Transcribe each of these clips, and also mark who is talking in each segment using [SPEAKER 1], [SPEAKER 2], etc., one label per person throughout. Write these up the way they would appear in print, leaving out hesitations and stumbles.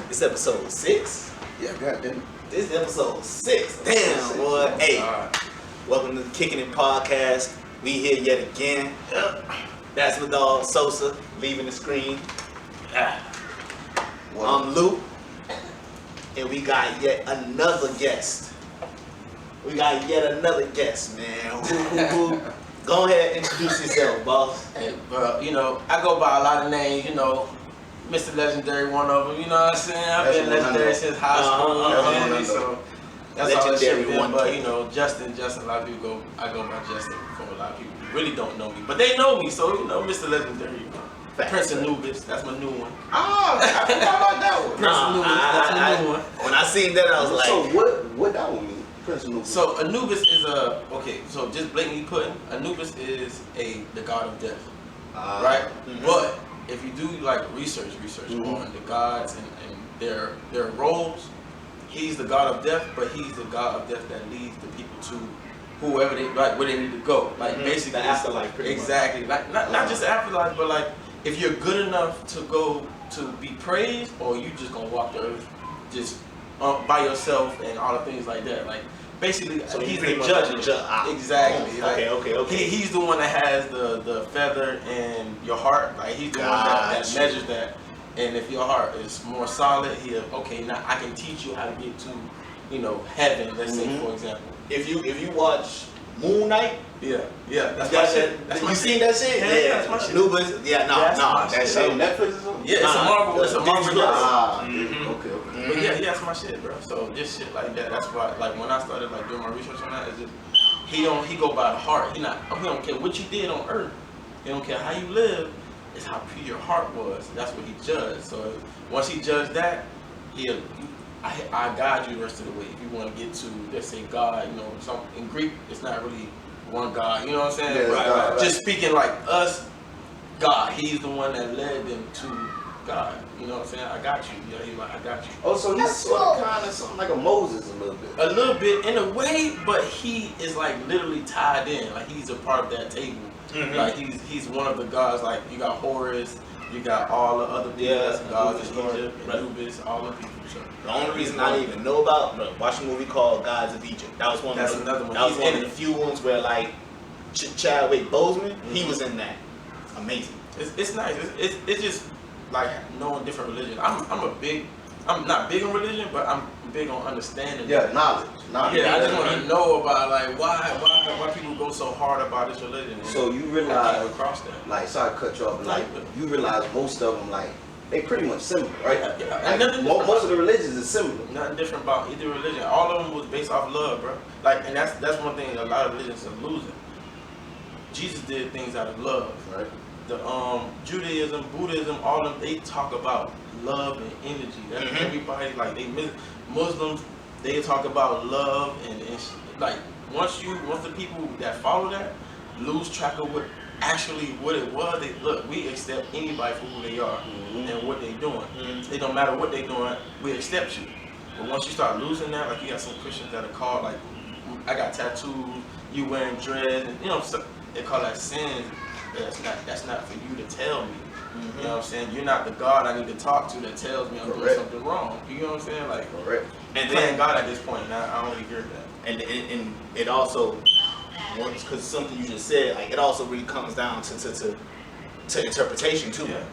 [SPEAKER 1] It's episode 6.
[SPEAKER 2] Yeah, goddamn.
[SPEAKER 1] This is episode 6. Damn, boy. Hey, welcome to the Kickin podcast. We here yet again. That's my dog Sosa leaving the screen. I'm Luke, and we got yet another guest. man. Go ahead and introduce yourself, boss.
[SPEAKER 3] Hey, bro, I go by a lot of names, Mr. Legendary, one of them, you know what I'm saying? I've been legendary since high school, so that's all that shit been, but, Justin, a lot of people I go by Justin for a lot of people who really don't know me, but they know me, so, Mr. Legendary, Prince Anubis, that's my new one.
[SPEAKER 2] Oh, I forgot about that one.
[SPEAKER 3] Prince Anubis, that's my new one.
[SPEAKER 1] When I seen that, I was like...
[SPEAKER 2] So what that one mean? Prince Anubis.
[SPEAKER 3] So Anubis is so just blatantly putting, Anubis is the god of death, right? Mm-hmm. But if you do research on the gods and their roles, he's the god of death, but he's the god of death that leads the people to whoever they where they need to go. Basically
[SPEAKER 1] the afterlife.
[SPEAKER 3] Exactly. Not just the afterlife, but if you're good enough to go to be praised, or you just gonna walk the earth just by yourself and all the things like that. Basically,
[SPEAKER 1] so
[SPEAKER 3] he's the judge. Exactly.
[SPEAKER 1] Okay.
[SPEAKER 3] He's the one that has the feather in your heart. He's the one that measures that. And if your heart is more solid, now I can teach you how to get to, heaven. Let's say, for example.
[SPEAKER 1] If you watch Moon Knight,
[SPEAKER 3] that's my shit.
[SPEAKER 1] You seen that shit?
[SPEAKER 3] Yeah, that's my shit.
[SPEAKER 1] Anubis, that shit.
[SPEAKER 2] Netflix or something?
[SPEAKER 3] Yeah, it's a Marvel.
[SPEAKER 2] Okay.
[SPEAKER 3] But that's my shit, bro. So just shit like that. That's why, when I started doing my research on that, it's just he go by the heart. He don't care what you did on earth. He don't care how you live. It's how pure your heart was. That's what he judged. So once he judged that, I guide you the rest of the way. If you want to get to, let's say, God, in Greek, it's not really one God. You know what I'm saying?
[SPEAKER 2] Yeah, right.
[SPEAKER 3] Just speaking like us, God. He's the one that led them to God. You know what I'm saying? I got you. Yeah, he's like, I got you.
[SPEAKER 2] Oh, so he's sort of kind of something like a Moses a little bit.
[SPEAKER 3] A little bit in a way, but he is literally tied in. He's a part of that table. Mm-hmm. He's one of the gods. You got Horus, you got all the other people that's gods in Egypt, Anubis, all the people. So
[SPEAKER 1] the only reason I didn't even know about, watch a movie called Gods of Egypt. That was one of the few ones where Chadwick Boseman, he was in that. Amazing.
[SPEAKER 3] It's nice. It's just knowing different religions. I'm not big on religion, but I'm big on understanding.
[SPEAKER 2] Yeah, knowledge.
[SPEAKER 3] Yeah, I just want to know about why people go so hard about this religion.
[SPEAKER 2] So you realize
[SPEAKER 3] across that.
[SPEAKER 2] Sorry to cut you off, you realize most of them they pretty much similar, right?
[SPEAKER 3] Yeah.
[SPEAKER 2] Most of the religions is similar.
[SPEAKER 3] Nothing different about either religion. All of them was based off love, bro. And that's one thing a lot of religions are losing. Jesus did things out of love.
[SPEAKER 2] Right.
[SPEAKER 3] The Judaism, Buddhism, all of them, they talk about love and energy. That's everybody, Muslims, they talk about love and once the people that follow that lose track of what it was, we accept anybody for who they are and what they doing. It don't matter what they doing, we accept you. But once you start losing that, you got some Christians that are called I got tattoos, you wearing dreads, and so they call that sin. That's not for you to tell me. You know what I'm saying? You're not the God I need to talk to that tells me I'm doing something wrong. You know what I'm saying?
[SPEAKER 2] Correct.
[SPEAKER 3] And then God at this point, I don't agree with that.
[SPEAKER 1] And it also, because something you just said, it also really comes down to interpretation too. Yeah.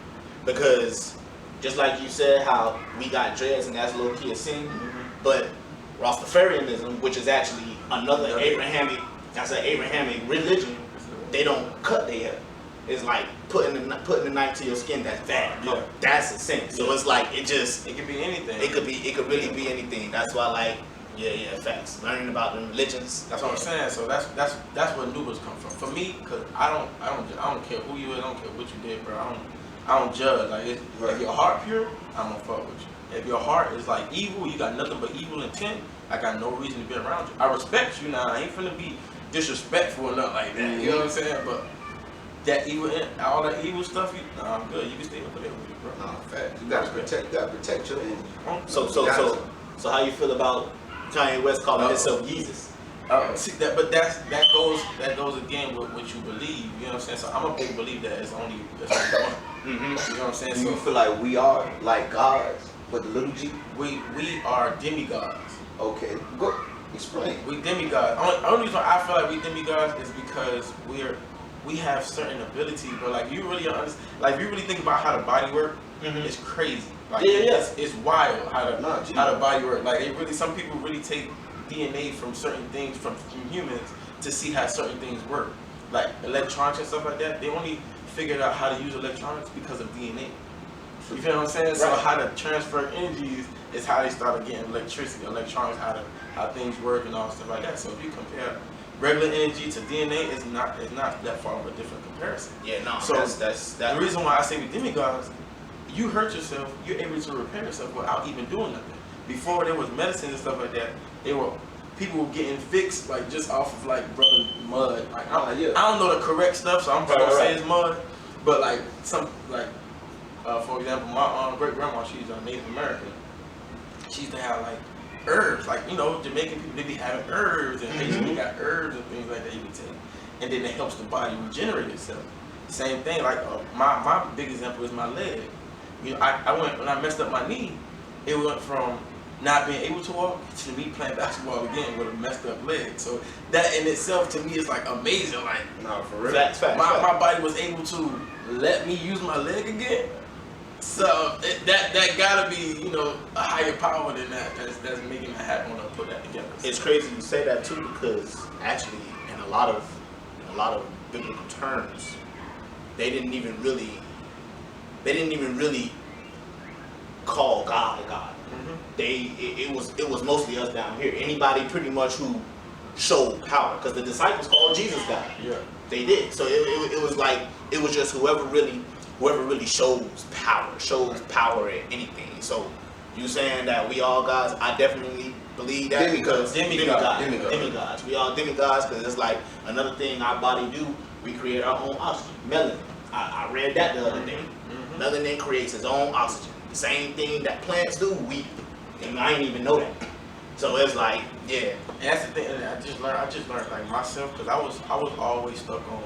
[SPEAKER 1] Because just like you said, how we got dreads and that's low key a sin, but Rastafarianism, which is actually another Abrahamic religion, they don't cut their hair. It's putting the knife to your skin. That's bad. Yeah. That's a sin. So it's it
[SPEAKER 3] could be anything.
[SPEAKER 1] It could really be anything. That's why facts. Learning about the religions.
[SPEAKER 3] That's what I'm saying. So that's where Anubis come from. For me, cause I don't care who you is. I don't care what you did, bro. I don't judge. If your heart pure, I'm gonna fuck with you. If your heart is evil, you got nothing but evil intent, I got no reason to be around you. I respect you now. I ain't finna be disrespectful or nothing like that. You know what I'm saying? But that evil, all that evil stuff, I'm good. You can stay over there with it, bro.
[SPEAKER 2] No, fact. You gotta protect your energy.
[SPEAKER 1] So how you feel about Kanye West calling himself Jesus?
[SPEAKER 3] See that, but that goes again with what you believe. You know what I'm saying? So I'm a big believer that it's only one. You know what I'm saying?
[SPEAKER 2] Do you feel like we are like gods? What, the little G?
[SPEAKER 3] We are demigods.
[SPEAKER 2] Okay, go explain.
[SPEAKER 3] We demigods. Only reason I feel like we demigods is because we have certain abilities, but like you really understand, like if you really think about how the body works, it's crazy. Like it's wild how the body works. Like it really, some people really take DNA from certain things from humans to see how certain things work. Like electronics and stuff like that, they only figured out how to use electronics because of DNA. You feel what I'm saying? Right. So how to transfer energies is how they started getting electricity, electronics, how things work and all stuff like that. So if you compare regular energy to DNA, it's not that far of a different comparison.
[SPEAKER 1] Yeah, no.
[SPEAKER 3] So
[SPEAKER 1] that's
[SPEAKER 3] the reason why I say with demigods, you hurt yourself, you're able to repair yourself without even doing nothing. Before there was medicine and stuff like that, people were getting fixed like just off of like rubbing mud. Like I don't know the correct stuff, so I'm just gonna say it's mud. But like for example, my great grandma, she's a Native American. She used to have like herbs, like Jamaican people, they be having herbs and they got herbs and things like that you can take, and then it helps the body regenerate itself. Same thing, like my big example is my leg. I went when I messed up my knee, it went from not being able to walk to me playing basketball again with a messed up leg. So that in itself to me is like amazing. Like
[SPEAKER 1] for real. Facts.
[SPEAKER 3] My body was able to let me use my leg again. So that gotta be a higher power than that that's making that happen when I put that together.
[SPEAKER 1] It's crazy you say that too, because actually in a lot of biblical terms, they didn't even really call God a God. It was mostly us down here. Anybody pretty much who showed power, because the disciples called Jesus God.
[SPEAKER 3] Yeah,
[SPEAKER 1] they did. So it was like it was just whoever really shows power at anything. So you saying that we all gods? I definitely believe that because demigods. We all demigods because it's like another thing our body do. We create our own oxygen, melanin. I read that the other day. Melanin creates its own oxygen. The same thing that plants do, and I didn't even know that. So it's like, yeah.
[SPEAKER 3] And that's the thing. And I just learned like myself, because I was always stuck on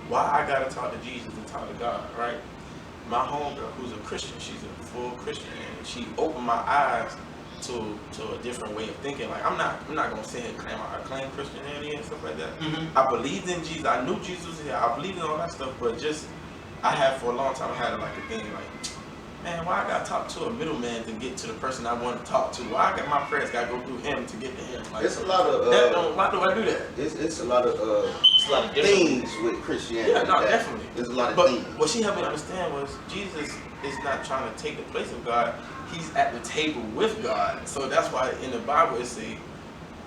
[SPEAKER 3] why I gotta talk to Jesus and talk to God, right? My homegirl, who's a Christian, she's a full Christian, and she opened my eyes to a different way of thinking. Like I'm not gonna sit here and claim Christianity and stuff like that. I believed in Jesus. I knew Jesus was here. I believed in all that stuff, but just I had for a long time I had like a thing like, man, why I gotta talk to a middleman to get to the person I want to talk to? Why I got my prayers gotta go through him to get to him? Like,
[SPEAKER 2] it's a lot of
[SPEAKER 3] why do I do that?
[SPEAKER 2] It's a lot of things with Christianity.
[SPEAKER 3] Yeah, no, definitely.
[SPEAKER 2] There's a lot of things.
[SPEAKER 3] What she helped me understand was Jesus is not trying to take the place of God. He's at the table with God. So that's why in the Bible it says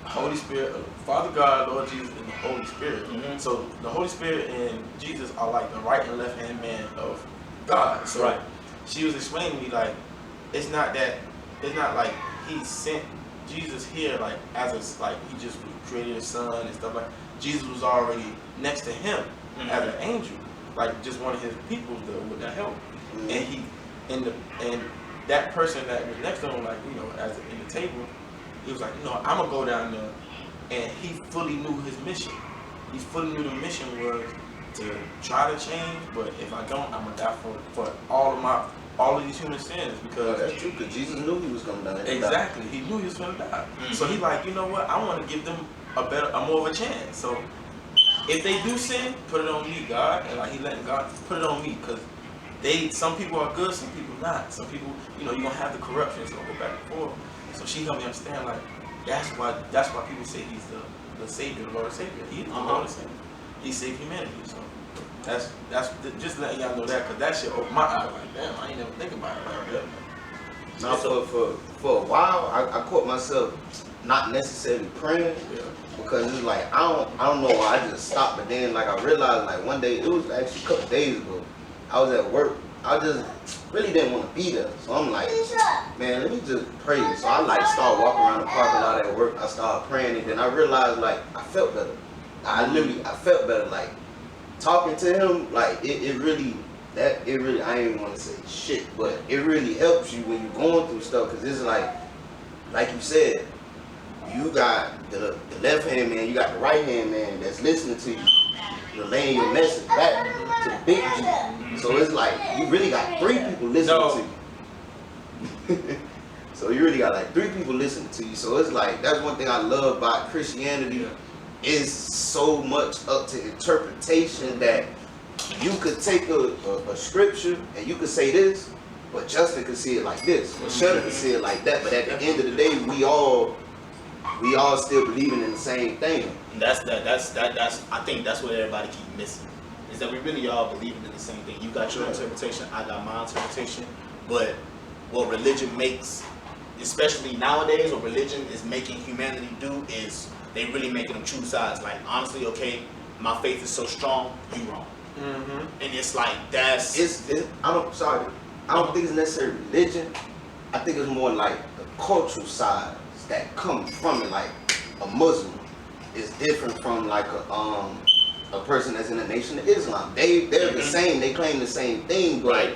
[SPEAKER 3] Holy Spirit, Father God, Lord Jesus, and the Holy Spirit. So the Holy Spirit and Jesus are like the right and left hand man of God. So she was explaining to me like it's not like he sent Jesus here like he just created his son and stuff like that. Jesus was already next to him as an angel, like just one of his people with that help. And that person that was next to him, like as in the table, he was like, I'm gonna go down there, and he fully knew his mission. He fully knew the mission was to try to change, but if I don't, I'm gonna die for all of these human sins, because
[SPEAKER 2] that's true. Because Jesus knew he was gonna die.
[SPEAKER 3] Exactly, he knew he was gonna die. So he like, you know what? I want to give them a more of a chance. So if they do sin, put it on me, God, and like he letting God put it on me, because some people are good, some people not. Some people, you're gonna have the corruption, it's gonna go back and forth. So she helped me understand like that's why people say he's the Savior, the Lord and Savior. He's the Lord and Savior. He saved humanity. So that's just letting y'all know that, because that shit opened my eyes. Like, damn, I ain't never think about it like that.
[SPEAKER 2] Now, for a while, I caught myself not necessarily praying, because it's like I don't know why I just stopped. But then like I realized like one day, it was actually a couple days ago, I was at work. I just really didn't want to be there, so I'm like, man, let me just pray. So I like started walking around the parking lot at work. I started praying, and then I realized like I felt better. I felt better. Like talking to him, like it really, I ain't want to say shit, but it really helps you when you're going through stuff, because it's like you said, you got the left hand man, you got the right hand man that's listening to you. You're laying your message back to the big G. So it's like you really got three people listening to you. people listening to you. So it's like, that's one thing I love about Christianity. Is so much up to interpretation that you could take a scripture and you could say this, but Justin could see it like this, or Shutter could see it like that. But at the end of the day, we all still believing in the same thing.
[SPEAKER 1] And that's I think that's what everybody keep missing. Is that we really all believing in the same thing. You got your interpretation, I got my interpretation. But what religion makes, especially nowadays, what religion is making humanity do is they really making them choose sides. Like, honestly, okay, my faith is so strong, you wrong. And it's like, I don't think it's necessarily religion. I think it's more like the cultural side that comes from it. Like, a Muslim is different from like a person that's in the Nation of Islam. They're the same, they claim the same thing, but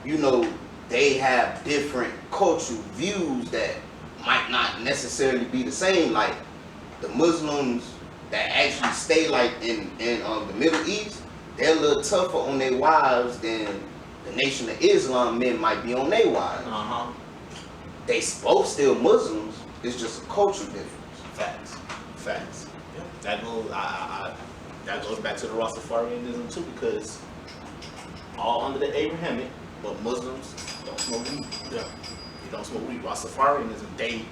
[SPEAKER 1] you know, they have different cultural views that might not necessarily be the same. Like, the Muslims that actually stay like in the Middle East, they're a little tougher on their wives than the Nation of Islam men might be on their wives. They both still Muslims. It's just a cultural difference. Facts. Yeah. That goes back to the Rastafarianism too, because all under the Abrahamic, but Muslims don't smoke weed. They don't smoke weed. Rastafarianism, they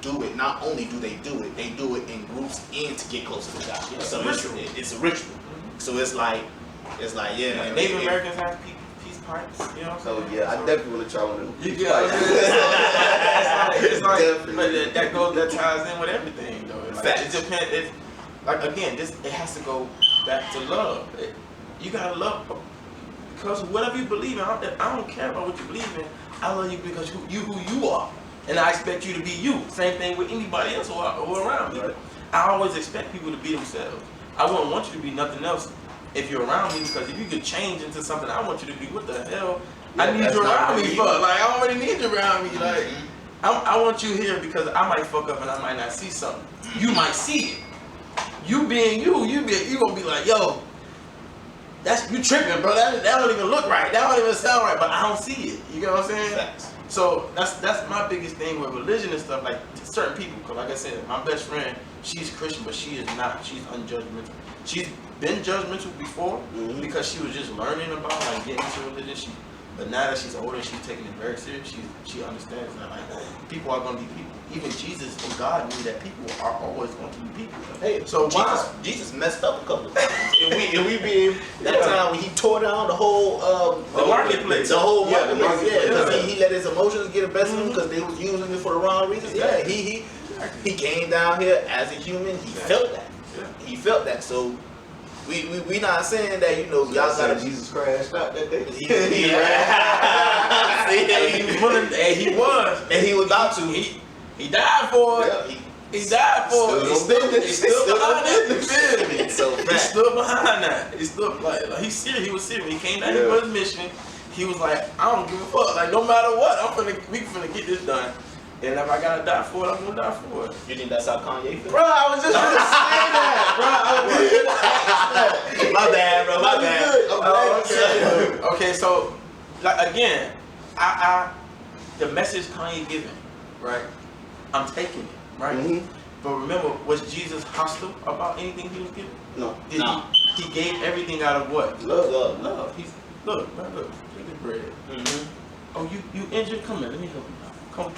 [SPEAKER 1] do it. Not only do they do it, they do it in groups and to get closer to God. So it's a ritual. So it's like yeah.
[SPEAKER 3] And Native Americans have peace pipes, you know.
[SPEAKER 2] So yeah, I definitely want to try one of them.
[SPEAKER 3] It's like, but that ties in with everything though. Like, it depends. It's like, again, it has to go back to love. You gotta love, because whatever you believe in, I don't care about what you believe in. I love you because who you are. And I expect you to be you. Same thing with anybody else who around me. Right. I always expect people to be themselves. I wouldn't want you to be nothing else if you're around me, because if you could change into something I want you to be, what the hell? I need you around me for? Like, I already need you around me. Like, I want you here because I might fuck up and I might not see something. You might see it. You being you gonna be like, yo, you tripping, bro. That don't even look right. That don't even sound right. But I don't see it. You get what I'm saying?
[SPEAKER 1] Facts.
[SPEAKER 3] So that's my biggest thing with religion and stuff. Like, certain people, because like I said, my best friend, she's Christian, but she is not. She's unjudgmental. She's been judgmental before because she was just learning about like getting into religion. But now that she's older, she's taking it very serious. She understands that like people are gonna be people. Even Jesus and God knew that people are always going to be people.
[SPEAKER 1] Hey, so Jesus messed up a couple of times. If we be that time when he tore down the whole
[SPEAKER 3] the marketplace,
[SPEAKER 1] because he let his emotions get the best of him because they was using it for the wrong reasons. Yeah, he came down here as a human. He felt that. He felt that. So we not saying that, you know, y'all gotta.
[SPEAKER 2] Jesus crashed out that day.
[SPEAKER 1] And he was about to.
[SPEAKER 3] He died for it. He died for it. He stood behind it.
[SPEAKER 1] So
[SPEAKER 3] he stood behind that. He stood like he's serious. He was serious. He came down here for his mission. He was like, I don't give a fuck. Like, no matter what, we finna get this done. And if I gotta die for it, I'm gonna die for it.
[SPEAKER 1] You think that's how Kanye feels?
[SPEAKER 2] Bro, I was just gonna say that, bro.
[SPEAKER 1] My bad, bro. My bad.
[SPEAKER 3] Okay, so like again, the message Kanye giving, right? I'm taking it, right? But remember, was Jesus hostile about anything he was giving?
[SPEAKER 2] No.
[SPEAKER 3] He gave everything out of what?
[SPEAKER 1] Love.
[SPEAKER 3] Look, man, look, take the bread. Oh, you injured? Come here, let me help you out. Come.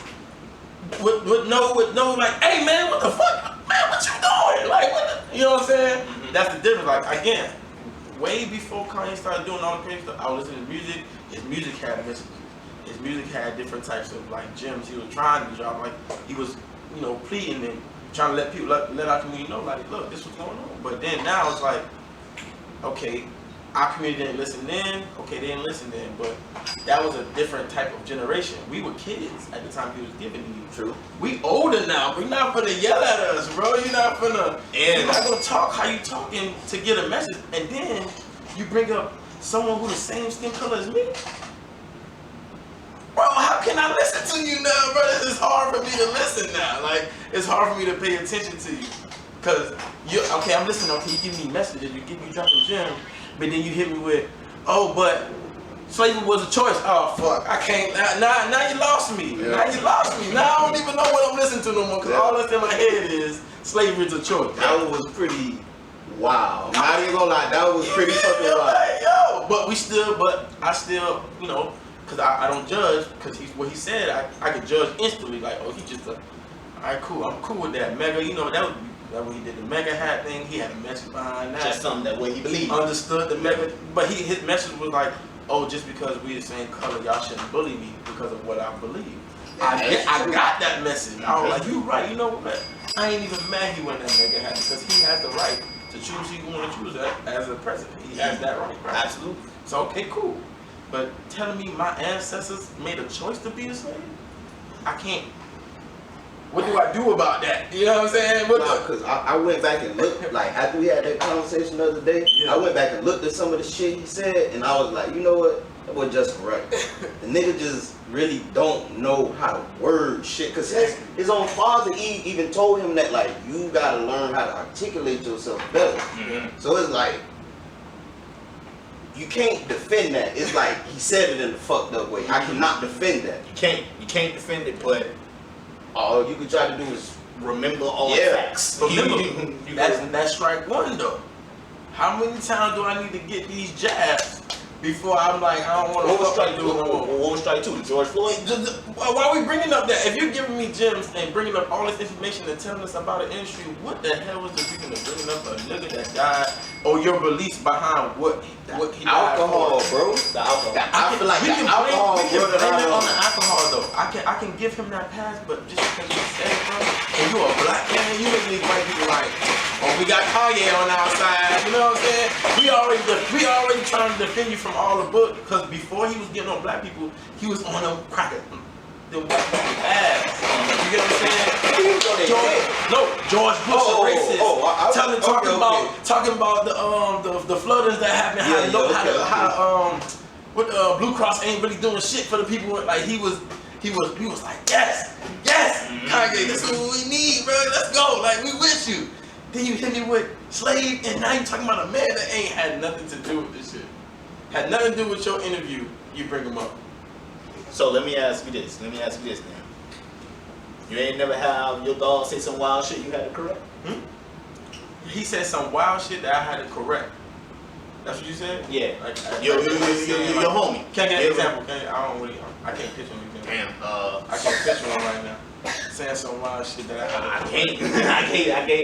[SPEAKER 3] With no, like, hey man, what the fuck, man, what you doing? Like, you know what I'm saying? That's the difference. Like, again, way before Kanye started doing all the crazy stuff, I was listening to music. His music had messages. His music had different types of like gems. He was trying to drop, like he was, you know, pleading and trying to let people let our community know, like, look, this was going on. But then now it's like, okay, our community didn't listen then. Okay, they didn't listen then, but that was a different type of generation. We were kids at the time he was giving to you.
[SPEAKER 2] True.
[SPEAKER 3] We older now. We're not gonna yell at us, bro. You're not gonna. You're not gonna talk how you talking to get a message, and then you bring up someone who's the same skin color as me. Bro, how can I listen to you now, bro? It's hard for me to listen now. Like, it's hard for me to pay attention to you. Cause okay, I'm listening. Okay, you give me messages, you dropping gems, but then you hit me with, oh, but slavery was a choice. Oh fuck, I can't. Now you lost me.
[SPEAKER 2] Yeah.
[SPEAKER 3] Now you lost me. Now I don't even know what I'm listening to no more because all that's in my head is slavery is a choice.
[SPEAKER 2] That was pretty wow. Not even gonna lie, that was pretty fucking wild.
[SPEAKER 3] Like, yo, but I still, you know, because I don't judge because what he said, I could judge instantly. Like, oh, he just alright, cool. I'm cool with that. Mega, you know, that when he did the mega hat thing, he had a message behind that.
[SPEAKER 1] Just something that way he believed.
[SPEAKER 3] Understood the mega, but his message was like, oh, just because we the same color, y'all shouldn't bully me because of what I believe. I got that message. I was like, you right. You know what? I ain't even mad he went that mega hat because he has the right to choose who he want to choose as a president. He has that right.
[SPEAKER 1] Absolutely.
[SPEAKER 3] So okay, cool. But telling me my ancestors made a choice to be a slave, I can't. What do I do about that? You know what I'm saying?
[SPEAKER 2] Because I went back and looked, like, after we had that conversation the other day, I went back and looked at some of the shit he said, and I was like, you know what? That was just right. The nigga just really don't know how to word shit, because his own father even told him that, like, you gotta learn how to articulate yourself better.
[SPEAKER 1] Mm-hmm.
[SPEAKER 2] So it's like, you can't defend that. It's like, he said it in a fucked up way. I cannot defend that.
[SPEAKER 1] You can't defend it, but
[SPEAKER 2] All you can try to do is
[SPEAKER 1] remember all the facts.
[SPEAKER 3] Remember, that's strike one though. How many times do I need to get these jabs before I'm like, I don't want to fuck strike two?
[SPEAKER 1] What was strike two? George Floyd?
[SPEAKER 3] Why are we bringing up that? If you're giving me gems and bringing up all this information and telling us about an industry, what the hell was the reason of bringing up a nigga that died or your beliefs behind what he died
[SPEAKER 2] alcohol,
[SPEAKER 3] for?
[SPEAKER 2] bro. The alcohol. I feel like the alcohol.
[SPEAKER 3] We can blame it on the alcohol though. I can give him that pass, but just because you said it, bro, and you a black man, you make these white people like, oh, we got Kanye on our side. You know what I'm saying? We already trying to defend you from all the book, because before he was getting on black people, he was on them crackers. The white people ass. You get what I'm saying? George Bush a racist. Talking about the floodings that happened. Blue Cross ain't really doing shit for the people. Like he was like, yes, Kanye, this is what we need, bro. Let's go. Like we with you. Then you hit me with slave, and now you talking about a man that ain't had nothing to do with this shit. Had nothing to do with your interview. You bring him up.
[SPEAKER 1] So let me ask you this now. You ain't never have your dog say some wild shit you had to correct?
[SPEAKER 3] He said some wild shit that I had to correct. That's what you said?
[SPEAKER 1] Yeah. Your homie.
[SPEAKER 3] Can I get an example? I can't picture an example.
[SPEAKER 1] Damn.
[SPEAKER 3] I can't picture one right now. Saying some wild shit that I had to correct.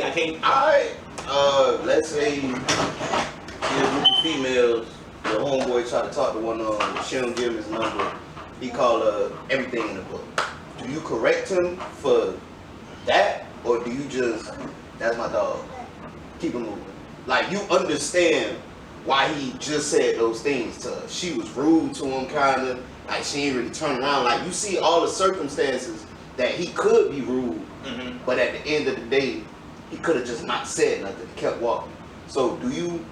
[SPEAKER 1] I can't.
[SPEAKER 2] Alright. Let's say you're with the females. The homeboy tried to talk to one of them. She don't give him his number. He called her everything in the book. Do you correct him for that, or do you just, that's my dog, keep him moving? Like, you understand why he just said those things to her. She was rude to him, kind of. Like, she ain't really turn around. Like, you see all the circumstances that he could be rude, but at the end of the day, he could have just not said nothing, kept walking. So do you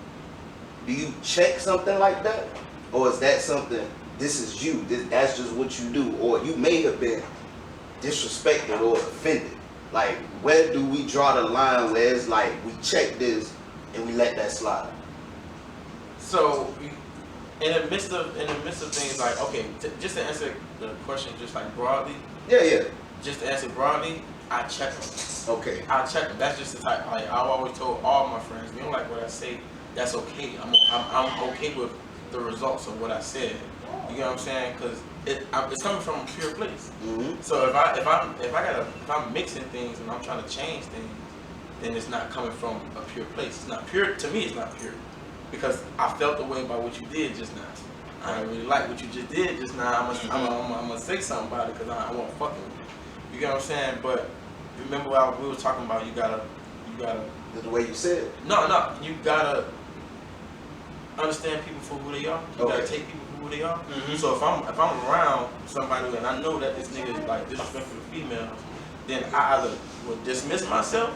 [SPEAKER 2] check something like that? Or is that something, this is you, that's just what you do? Or you may have been disrespected or offended. Like, where do we draw the line where it's like, we check this and we let that slide?
[SPEAKER 3] So, in the midst of things like, okay, just to answer the question just like broadly.
[SPEAKER 2] Yeah.
[SPEAKER 3] Just to answer broadly, I check them.
[SPEAKER 2] Okay.
[SPEAKER 3] I check them. That's just the type. Like I've always told all my friends, you don't like what I say, that's okay. I'm okay with the results of what I said. You know what I'm saying? Because it's coming from a pure place. So if I'm mixing things and I'm trying to change things, then it's not coming from a pure place. It's not pure. To me, it's not pure. Because I felt the way about what you did just now. I don't really like what you just did just now. I'm gonna say something about it because I won't fucking with you. You get what I'm saying? But remember what we were talking about, you gotta
[SPEAKER 2] The way you said it.
[SPEAKER 3] No, you gotta understand people for who they are. You gotta take people for who they are. So if I'm around somebody and I know that this nigga is like disrespectful to females, then I either will dismiss myself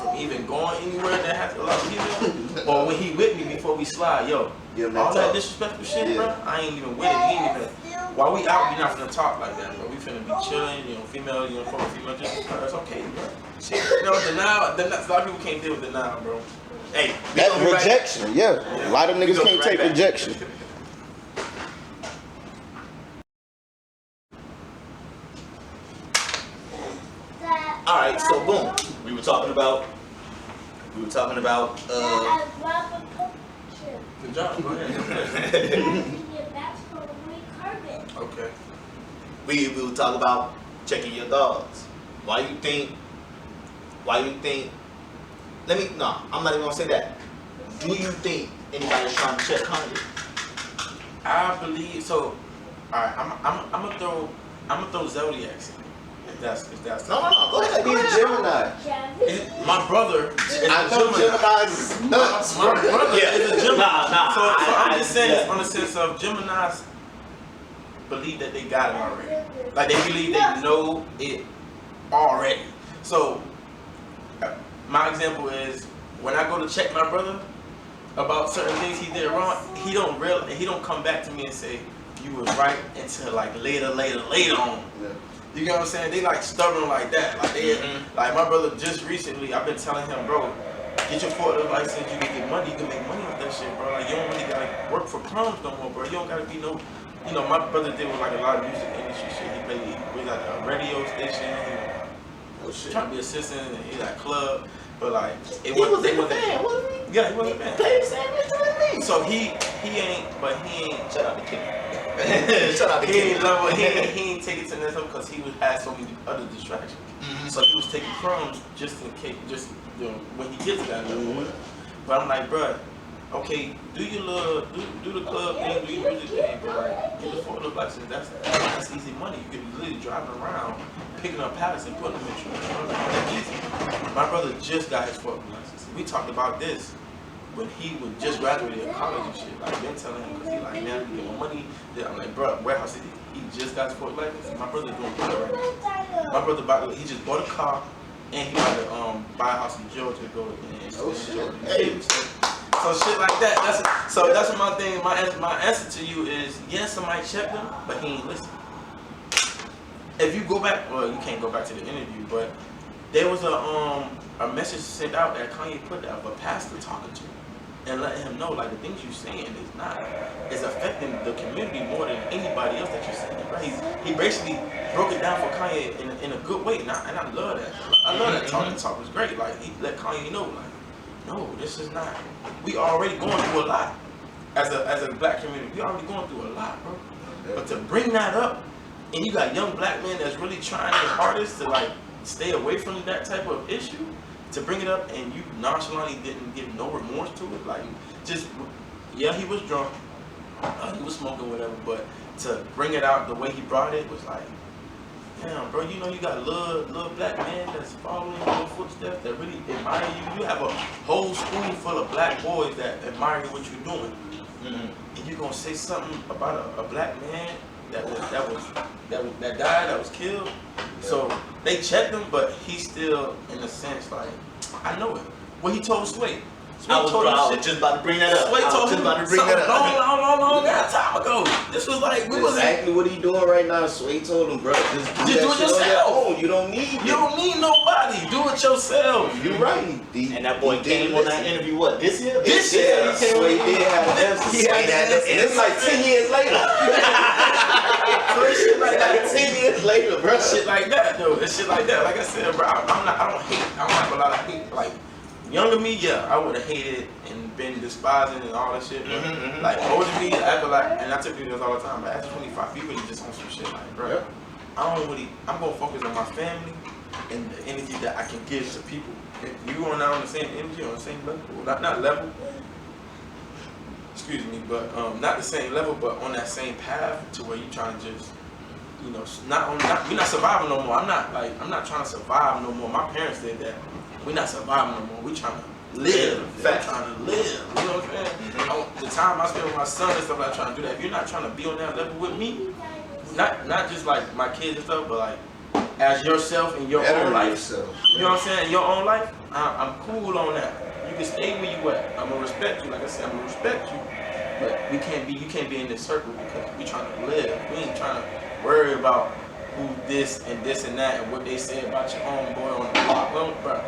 [SPEAKER 3] from even going anywhere that has a lot of females, or when he with me before we slide, all that disrespectful shit, bro, I ain't even with it. He ain't even. While we out, we not finna talk like that, bro. We finna be chilling, female, fuck with female, just it's okay, bro. Denial. A lot of people can't deal with denial, bro. Hey,
[SPEAKER 2] that's rejection, A lot of niggas can't take rejection.
[SPEAKER 1] right, so boom. We were talking about.
[SPEAKER 3] Good job. Go ahead. Okay.
[SPEAKER 1] We will talk about checking your dogs. Why you think? I'm not even gonna say that. Do you think anybody's trying to check Kanye?
[SPEAKER 3] I believe so. All right, I'm gonna throw zodiacs in. If that's
[SPEAKER 1] No. Go ahead.
[SPEAKER 2] He's Gemini.
[SPEAKER 3] My brother is
[SPEAKER 2] I
[SPEAKER 3] a
[SPEAKER 2] know
[SPEAKER 3] Gemini.
[SPEAKER 2] Gemini's nuts.
[SPEAKER 3] My brother is a Gemini.
[SPEAKER 1] Nah.
[SPEAKER 3] So I'm just saying, on the sense of Geminis believe that they got it already. Like they believe they know it already. So my example is when I go to check my brother about certain things he did wrong, he don't come back to me and say you was right until like later on.
[SPEAKER 2] Yeah.
[SPEAKER 3] You get what I'm saying? They like stubborn like that. Like they, like my brother just recently, I've been telling him, bro, get your forklift license. You can get money. You can make money off that shit, bro. Like you don't really gotta work for crumbs no more, bro. You don't gotta be no. You know, my brother did with like a lot of music industry shit. He was at a radio station. He trying to be assistant and he at a club, but like
[SPEAKER 1] He was in the band, wasn't he?
[SPEAKER 3] Yeah, he was in the band.
[SPEAKER 1] Played the same instrument as me.
[SPEAKER 3] So he ain't.
[SPEAKER 1] Shout out to Kickin. Shout out to Kickin.
[SPEAKER 3] He ain't take it to the next level because he had so many other distractions. So he was taking crumbs just in case, when he gets to that level. But I'm like, bruh, okay, do your little, do the club thing, do your music thing, but like, get the forklift license. That's easy money. You could be literally driving around, picking up pallets and putting them in trucks. That's easy. My brother just got his forklift license. We talked about this when he was just graduated college and shit. Like, been telling him because he like, man, you get more money. I'm like, bro, warehouse, he just got his forklift license. My brother doing good right now. My brother he just bought a car and he about to buy a house in Georgia to go and Georgia. Hey. So shit like that. That's my thing. My answer to you is yes, somebody checked him, but he ain't listening. If you go back, well, you can't go back to the interview, but there was a message sent out that Kanye put out of a pastor talking to him and letting him know like the things you're saying is affecting the community more than anybody else that you're saying. Right? He basically broke it down for Kanye in a good way, and I love that. I love that talk. The talk was great. Like he let Kanye know like, no, this is not. We already going through a lot as a black community. We already going through a lot, bro. But to bring that up, and you got young black men that's really trying their hardest to like stay away from that type of issue, to bring it up and you nonchalantly didn't give no remorse to it, like just yeah, he was drunk, he was smoking whatever, but to bring it out the way he brought it was like, damn, bro, you know you got a little black man that's following your footsteps that really admire you. You have a whole school full of black boys that admire what you're doing, and you gonna say something about a black man that died, that was killed. So they checked him, but he's still in a sense like, I know it. What he told Sway.
[SPEAKER 1] I was just about to bring that up.
[SPEAKER 3] Sway told him long time ago. This was like
[SPEAKER 2] exactly what he doing right now. Sway told him, bro, just do it yourself. You don't need
[SPEAKER 3] nobody. Do it yourself.
[SPEAKER 2] You're right.
[SPEAKER 1] And that boy came on that interview. What this year?
[SPEAKER 3] This year.
[SPEAKER 2] Sway did have that. And it's like 10 years later. So it's shit like that 10 years later, bro.
[SPEAKER 3] Shit like that though. It's shit like that. Like I said, bro, I don't have a lot of hate. Like younger me, yeah, I would have hated and been despising and all that shit. But like older me, I feel like, and I tell people this all the time, but after 25, you really just on some shit like, bro, I'm gonna focus on my family and the energy that I can give to people. If you are not on the same energy, on the same level, well, not level, excuse me, but not the same level, but on that same path to where you trying to just, you know, we're not surviving no more. I'm not trying to survive no more. My parents did that. We're not surviving no more. We trying to live. We're trying to live. You know what I'm saying? The time I spend with my son and stuff, like trying to do that. If you're not trying to be on that level with me, not just like my kids and stuff, but like as yourself in your own life. You know what I'm saying? In your own life, I'm cool on that. You can stay where you at. I'm gonna respect you. Like I said, I'm gonna respect you. But you can't be in this circle because we trying to live. We ain't trying to worry about who this and that and what they say about your homeboy on the block. Well, bro,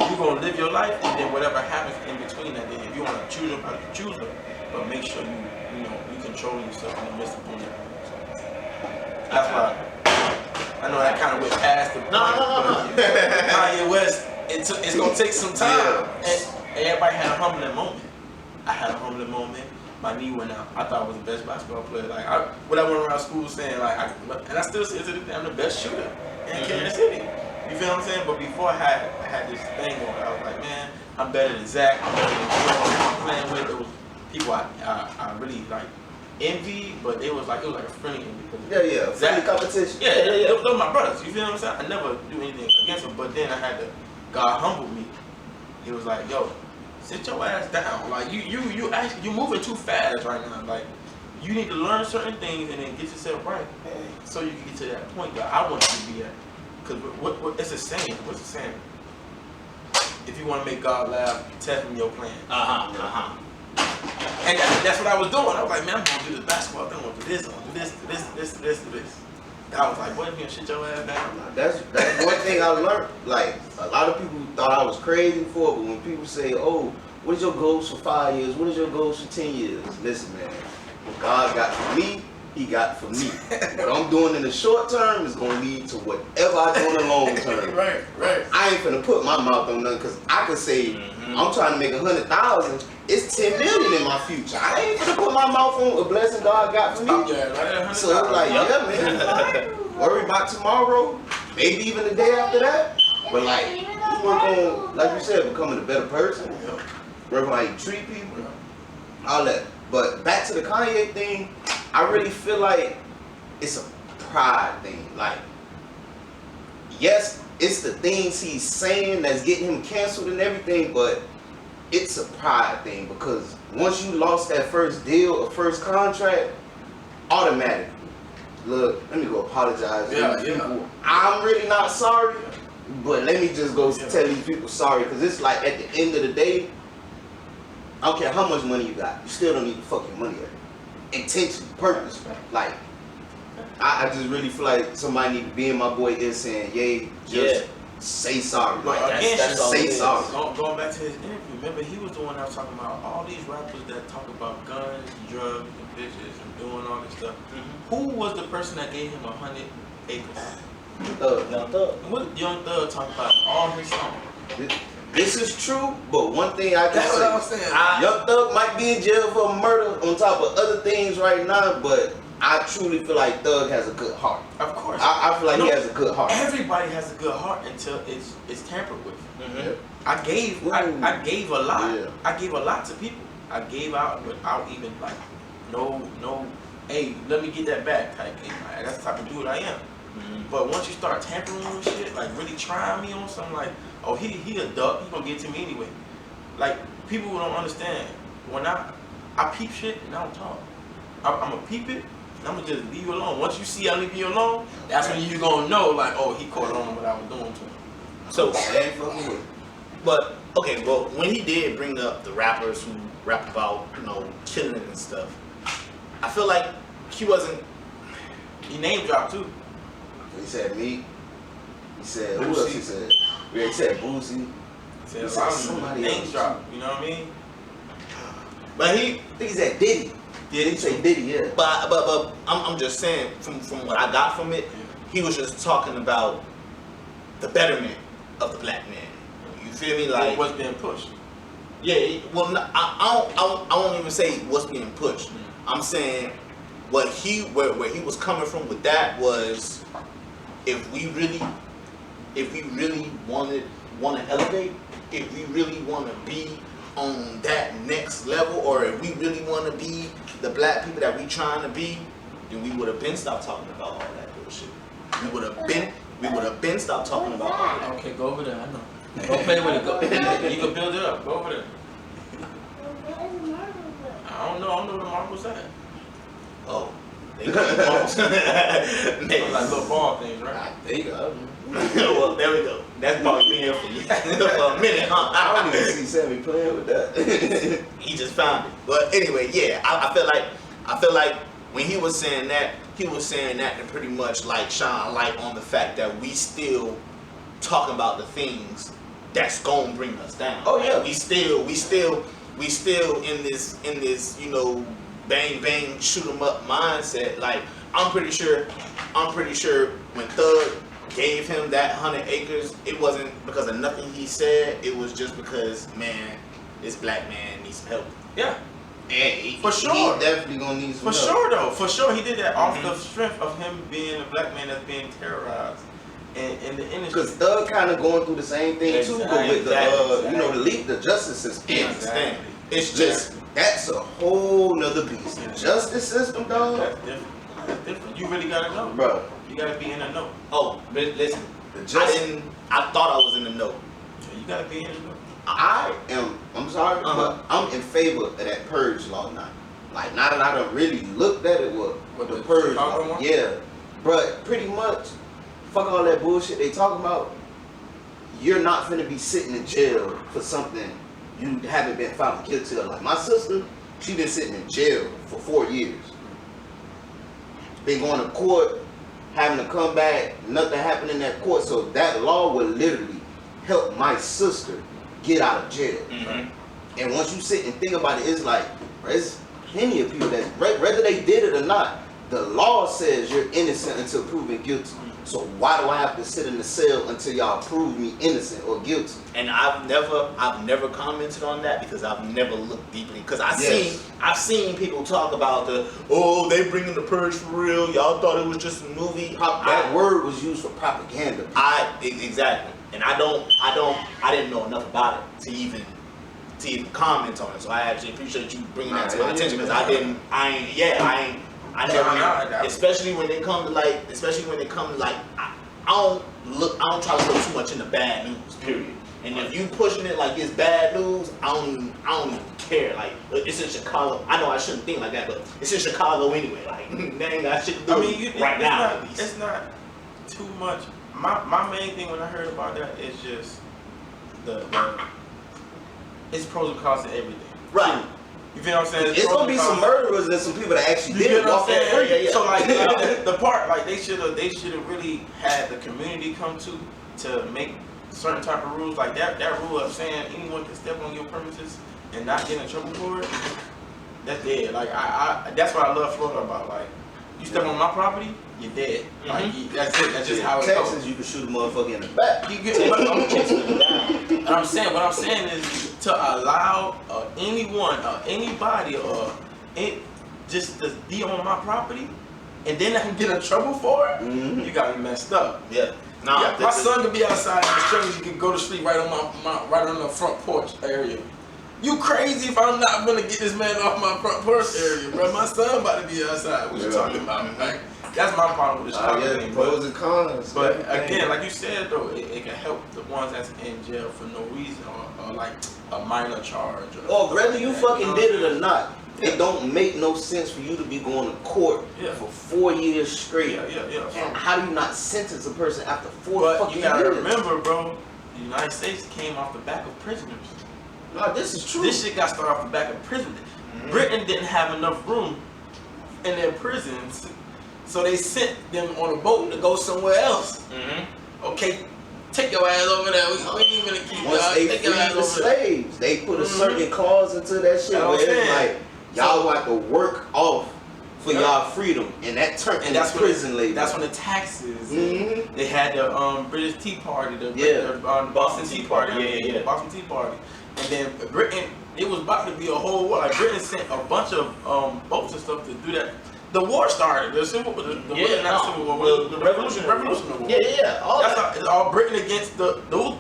[SPEAKER 3] you gonna live your life, and then whatever happens in between that, then if you wanna choose them, you choose them. But make sure you control yourself in the midst of doing that. That's I know that kind of went past the point.
[SPEAKER 1] No.
[SPEAKER 3] Kanye West, it's gonna take some time. And everybody had a humbling moment. I had a humbling moment. My knee went out. I thought I was the best basketball player. Like when I went around school saying like, and I still say to this day I'm the best shooter in Kansas City. You feel what I'm saying? But before I had this thing going, I was like, man, I'm better than Zach. I'm better than I'm playing with. There was people I really like envy, but it was like a friendly envy.
[SPEAKER 2] Yeah, friendly competition.
[SPEAKER 3] Yeah, those were my brothers. You feel what I'm saying? I never do anything against them, but then I had to. God humbled me. He was like, yo, sit your ass down. Like you moving too fast right now. Like you need to learn certain things and then get yourself right, so you can get to that point that I want you to be at. Cause what it's a saying. What's the saying? If you want to make God laugh, test him your plan. And that's what I was doing. I was like, man, I'm gonna do this basketball thing. I'm gonna do this. I'm gonna do this. I was like, what if you shit your ass down?
[SPEAKER 2] That's one thing I learned. Like a lot of people thought I was crazy for it, but when people say, "Oh, what is your goals for 5 years? What is your goals for 10 years?" Listen, man, what God got for me, He got for me. What I'm doing in the short term is gonna lead to whatever I do in the long term.
[SPEAKER 3] Right.
[SPEAKER 2] I ain't finna put my mouth on nothing because I could say I'm trying to make 100,000. It's 10 million in my future. I ain't finna put my mouth on a blessing God got for me. So it's like, yeah, man. Worry about tomorrow, maybe even the day after that. But like, just work on, like you said, becoming a better person. Work on how you treat people, all that. But back to the Kanye thing, I really feel like it's a pride thing. Like, yes, it's the things he's saying that's getting him canceled and everything, but it's a pride thing because once you lost that first deal or first contract, automatically, look, let me go apologize to these people. I'm really not sorry, but let me just go tell these people sorry because it's like at the end of the day, I don't care how much money you got, you still don't need to fuck your money up. Intention, purpose. Like, I just really feel like somebody need to be in my boy ear saying, yay, just say sorry. Like, that's say sorry.
[SPEAKER 3] Going back to his interview, remember he was the one that was talking about all these rappers that talk about guns, drugs, and bitches and doing all this stuff. Who was the person that gave him 100 acres?
[SPEAKER 1] Young Thug.
[SPEAKER 3] What Young Thug talking about all his songs?
[SPEAKER 2] This is true, but one thing I can
[SPEAKER 3] That's
[SPEAKER 2] say,
[SPEAKER 3] what I'm saying.
[SPEAKER 2] Young Thug might be in jail for murder on top of other things right now, but I truly feel like Thug has a good heart.
[SPEAKER 3] Of course.
[SPEAKER 2] I feel like he has a good heart.
[SPEAKER 3] Everybody has a good heart until it's tampered with. I gave a lot.
[SPEAKER 2] Yeah.
[SPEAKER 3] I gave a lot to people. I gave out without even like no hey, let me get that back type thing. Like, that's the type of dude I am. But once you start tampering with shit, like really trying me on something like, oh he a duck, he gonna get to me anyway. Like people don't understand. When I peep shit and I don't talk. I'm gonna peep it and I'm gonna just leave you alone. Once you see I leave you alone, that's when you gonna know like, oh, he caught on what I was doing to him.
[SPEAKER 1] So, but okay, well, when he did bring up the rappers who rap about, killing and stuff, I feel like he wasn't.
[SPEAKER 3] He name dropped too.
[SPEAKER 2] He said me. He said who else? He said he said Boosie.
[SPEAKER 3] He said somebody name dropped. You know what I mean?
[SPEAKER 1] But
[SPEAKER 2] I think he said Diddy. Did he say Diddy? Yeah.
[SPEAKER 1] But I'm just saying from what I got from it, he was just talking about the betterment of the black man. You feel me? Like
[SPEAKER 3] what's being pushed.
[SPEAKER 1] Yeah. Well, I won't even say what's being pushed. I'm saying where he was coming from with that was if we really want to elevate, if we really want to be on that next level, or if we really want to be the black people that we trying to be, then we would have been stopped talking about all that bullshit. We would have been stopped talking about all that.
[SPEAKER 3] Okay, go over there. I know. Go play with it. Go. You can build it up. Go over there. I don't know where the marbles at.
[SPEAKER 1] Oh, they got balls.
[SPEAKER 3] Like little ball things, right?
[SPEAKER 2] There you go.
[SPEAKER 1] Well, there we go. That's probably been here for you for a minute, huh?
[SPEAKER 2] I don't even see Sammy playing with that.
[SPEAKER 1] He just found it. But anyway, yeah, I feel like when he was saying that to pretty much like shine a light on the fact that we still talking about the things that's gonna bring us down.
[SPEAKER 2] Oh yeah,
[SPEAKER 1] we still in this bang bang shoot 'em up mindset. Like I'm pretty sure when Thug gave him that 100 acres, it wasn't because of nothing he said. It was just because, man, this black man needs some help.
[SPEAKER 3] Yeah.
[SPEAKER 2] And
[SPEAKER 3] For sure.
[SPEAKER 2] He definitely gonna need some
[SPEAKER 3] For
[SPEAKER 2] help.
[SPEAKER 3] sure, though. For sure, he did that off the strength of him being a black man that's being terrorized in the industry.
[SPEAKER 2] Because Thug kind of going through the same thing too, but with the you know, the justice system.
[SPEAKER 1] Exactly.
[SPEAKER 2] It's just that's a whole nother beast. The justice system, dog.
[SPEAKER 3] That's different. That's different. You really gotta know,
[SPEAKER 2] Bro.
[SPEAKER 3] You gotta be in the know.
[SPEAKER 1] Oh, but listen, I thought I was in the know.
[SPEAKER 3] Yeah, you gotta be in the know.
[SPEAKER 2] I'm sorry, but I'm in favor of that purge law now. Like, now that I done really looked at it, what the purge law.
[SPEAKER 3] One?
[SPEAKER 2] Yeah. But pretty much, fuck all that bullshit they talking about. You're not finna be sitting in jail for something you haven't been found guilty of. Like, my sister, she been sitting in jail for 4 years. Been going to court, having to come back, nothing happened in that court. So that law will literally help my sister get out of jail.
[SPEAKER 1] Mm-hmm.
[SPEAKER 2] And once you sit and think about it, it's like, there's plenty of people that, whether they did it or not, the law says you're innocent until proven guilty. So why do I have to sit in the cell until y'all prove me innocent or guilty?
[SPEAKER 1] And I've never commented on that because I've never looked deeply. Because I've seen people talk about they bringing the purge for real. Y'all thought it was just a movie.
[SPEAKER 2] That word was used for propaganda.
[SPEAKER 1] Exactly. And I didn't know enough about it to even comment on it. So I actually appreciate you bringing that to my attention because I never, especially when they come to like, I don't try to look too much into bad news, period. And if you pushing it like it's bad news, I don't even care. Like, it's in Chicago. I know I shouldn't think like that, but it's in Chicago anyway. Like, they ain't got shit to do right now.
[SPEAKER 3] It's not too much. My main thing when I heard about that is just it's pros and cons to everything.
[SPEAKER 1] Right.
[SPEAKER 3] You feel what I'm saying?
[SPEAKER 2] It's gonna be some murderers and some people that actually did walk that free.
[SPEAKER 1] Yeah.
[SPEAKER 3] So like the part like they should have really had the community come to make certain type of rules like that rule of saying anyone can step on your premises and not get in trouble for it. That's dead. Like I that's what I love Florida about. Like you step on my property, you're dead.
[SPEAKER 1] Mm-hmm.
[SPEAKER 3] Like that's it. That's just how it
[SPEAKER 2] Texas,
[SPEAKER 3] goes.
[SPEAKER 2] you can shoot a motherfucker in the back.
[SPEAKER 3] You get what I'm saying. What I'm saying is to allow anyone or anybody just to be on my property and then I can get in trouble for it.
[SPEAKER 2] Mm-hmm.
[SPEAKER 3] You got me messed up.
[SPEAKER 1] Yeah.
[SPEAKER 3] My son could be outside in the street. You can go to sleep right on right on the front porch area. You crazy if I'm not gonna get this man off my front porch area, bro? My son about to be outside. What you talking about? Like, that's my problem with this Chicago thing.
[SPEAKER 2] Pros and cons.
[SPEAKER 3] But again, like you said though, it can help the ones that's in jail for no reason or like a minor charge.
[SPEAKER 2] Or whether you fucking did it or not, it don't make no sense for you to be going to court for 4 years straight.
[SPEAKER 3] Yeah.
[SPEAKER 2] And how do you not sentence a person after 4
[SPEAKER 3] But
[SPEAKER 2] fucking
[SPEAKER 3] you gotta
[SPEAKER 2] years?
[SPEAKER 3] remember, bro, the United States came off the back of prisoners.
[SPEAKER 2] No, this is true.
[SPEAKER 3] This shit got started off the back of prisoners.
[SPEAKER 1] Mm-hmm.
[SPEAKER 3] Britain didn't have enough room in their prisons, so they sent them on a boat to go somewhere else.
[SPEAKER 1] Mm-hmm.
[SPEAKER 3] Okay, take your ass over there. We ain't gonna keep
[SPEAKER 2] Once
[SPEAKER 3] y'all.
[SPEAKER 2] they
[SPEAKER 3] Take
[SPEAKER 2] freed
[SPEAKER 3] your ass
[SPEAKER 2] the
[SPEAKER 3] over there.
[SPEAKER 2] slaves, they put a certain clause into that shit where it's like, y'all have to work off for y'all freedom, and that turned into prison labor.
[SPEAKER 3] That's when the taxes.
[SPEAKER 2] Mm-hmm.
[SPEAKER 3] They had the British Tea Party, the Boston Tea Party.
[SPEAKER 1] Yeah.
[SPEAKER 3] Boston Tea Party. And then Britain, it was about to be a whole war. Like Britain sent a bunch of boats and stuff to do that. The war started. The Civil War, the Revolutionary War.
[SPEAKER 1] Yeah.
[SPEAKER 3] It's all Britain against